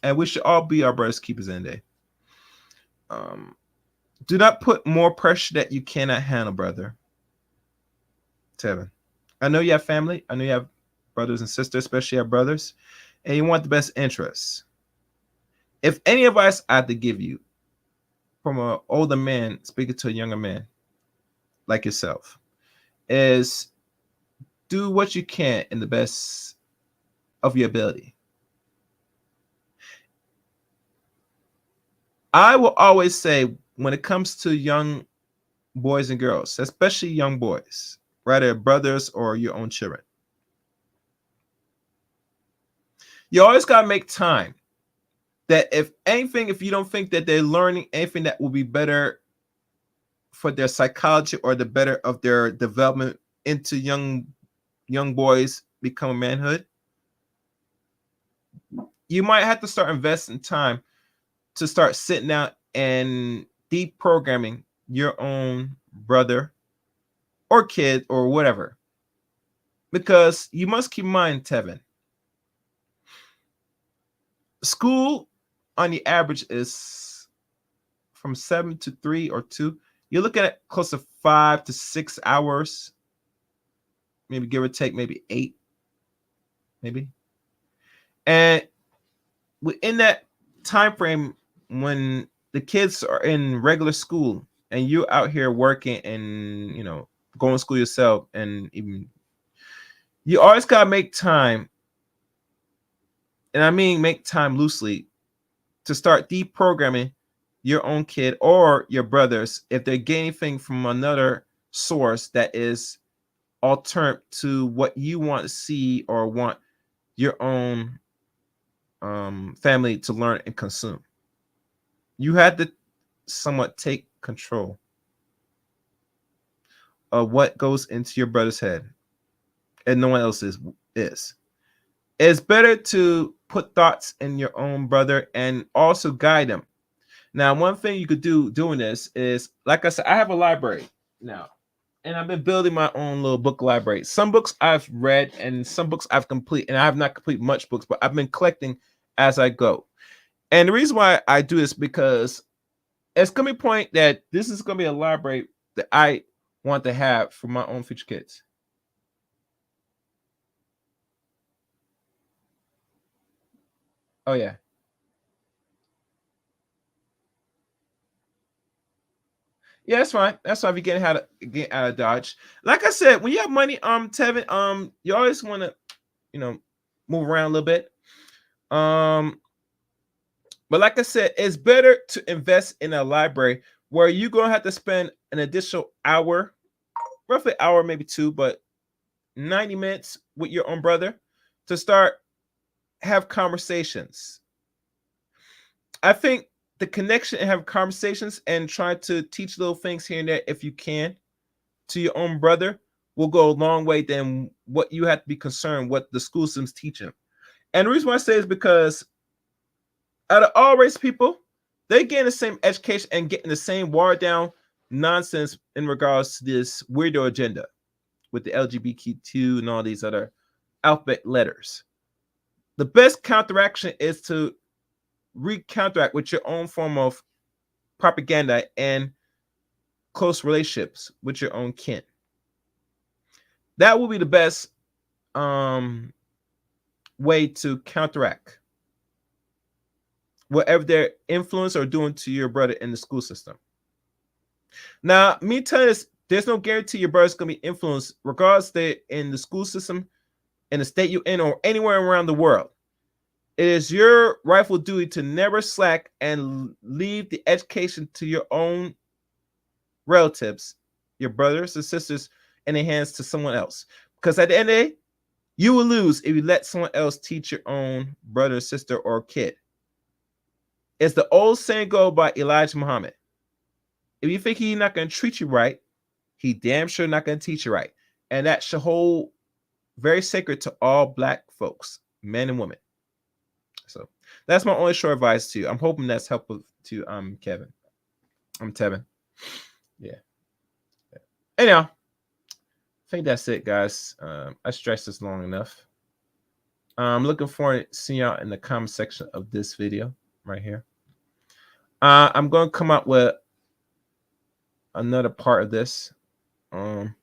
And we should all be our brother's keepers in the day. Do not put more pressure that you cannot handle, brother. Tevin. I know you have family. I know you have brothers and sisters, especially your brothers, and you want the best interests. If any advice I have to give you from an older man speaking to a younger man like yourself is do what you can in the best of your ability. I will always say when it comes to young boys and girls, especially young boys, rather brothers or your own children, you always got to make time that if anything, if you don't think that they're learning anything that will be better for their psychology or the better of their development into young boys becoming manhood, you might have to start investing time to start sitting down and deprogramming your own brother or kid or whatever. Because you must keep in mind, Tevin, school on the average is from 7 to 3 or 2. You're looking at close to 5 to 6 hours, maybe give or take, maybe 8, maybe. And within that time frame, when the kids are in regular school and you're out here working and going to school yourself, and even you always gotta make time, and I mean make time loosely, to start deprogramming your own kid or your brothers if they're getting anything from another source that is alternate to what you want to see or want your own family to learn and consume. You had to somewhat take control of what goes into your brother's head, and no one else is. It's better to put thoughts in your own brother and also guide them. Now, one thing you could do doing this is, like I said, I have a library now, and I've been building my own little book library. Some books I've read and some books I've completed, and I have not completed much books, but I've been collecting as I go. And the reason why I do this because it's going to be a point that this is going to be a library that I want to have for my own future kids. Oh, yeah. Yeah, that's fine. That's why we get how to get out of Dodge. Like I said, when you have money, Tevin, you always want to, move around a little bit. But like I said, it's better to invest in a library where you're gonna have to spend an additional hour, roughly hour, maybe 2, but 90 minutes with your own brother to start have conversations. I think the connection and have conversations and try to teach little things here and there, if you can, to your own brother will go a long way than what you have to be concerned what the school systems teach him. And the reason why I say is because out of all race people, they getting the same education and getting the same watered down nonsense in regards to this weirdo agenda with the LGBTQ and all these other alphabet letters. The best counteraction is to counteract with your own form of propaganda and close relationships with your own kin. That will be the best way to counteract whatever their influence are doing to your brother in the school system. Now, me telling you this, there's no guarantee your brother's gonna be influenced, regardless they're in the school system, in the state you're in, or anywhere around the world. It is your rightful duty to never slack and leave the education to your own relatives, your brothers and sisters, in the hands to someone else. Because at the end of the day, you will lose if you let someone else teach your own brother, sister, or kid. It's the old saying go by Elijah Muhammad. If you think he's not going to treat you right, he damn sure not going to teach you right. And that should hold very sacred to all Black folks, men and women. So that's my only short advice to you. I'm hoping that's helpful to Kevin. Tevin. Yeah. Anyhow, I think that's it, guys. I stressed this long enough. I'm looking forward to seeing y'all in the comment section of this video right here. I'm going to come up with another part of this. And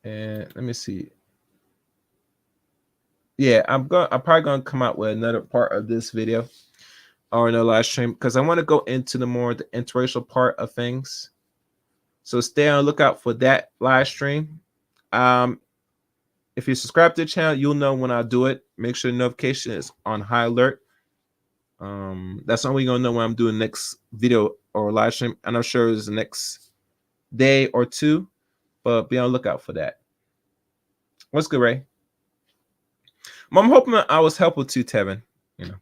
let me see. Yeah, I'm probably gonna come out with another part of this video or another live stream because I want to go into the interracial part of things. So stay on the lookout for that live stream. If you subscribe to the channel, you'll know when I do it. Make sure the notification is on high alert. That's the only way you're gonna know when I'm doing the next video or live stream. And I'm sure it's the next day or two, but be on the lookout for that. What's good, Ray? I'm hoping I was helpful to Tevin. You know,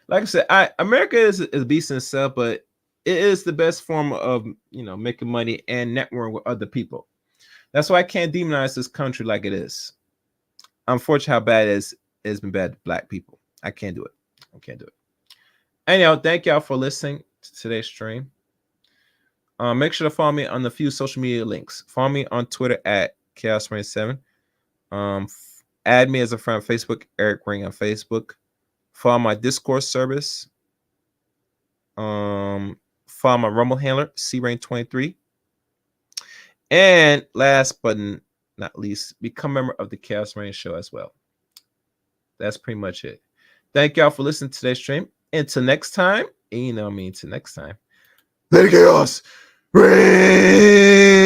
like I said, America is a beast in itself, but it is the best form of making money and networking with other people. That's why I can't demonize this country like it is. Unfortunately, how bad it's been bad to Black people. I can't do it. I can't do it. Anyhow, thank y'all for listening to today's stream. Make sure to follow me on the few social media links. Follow me on Twitter at Chaos27. Add me as a friend on Facebook, Eric Ring on Facebook. Follow my Discord service. Follow my Rumble handler, CRain23. And last but not least, become a member of the Chaos Rain Show as well. That's pretty much it. Thank y'all for listening to today's stream. Until next time, until next time, let it chaos reign.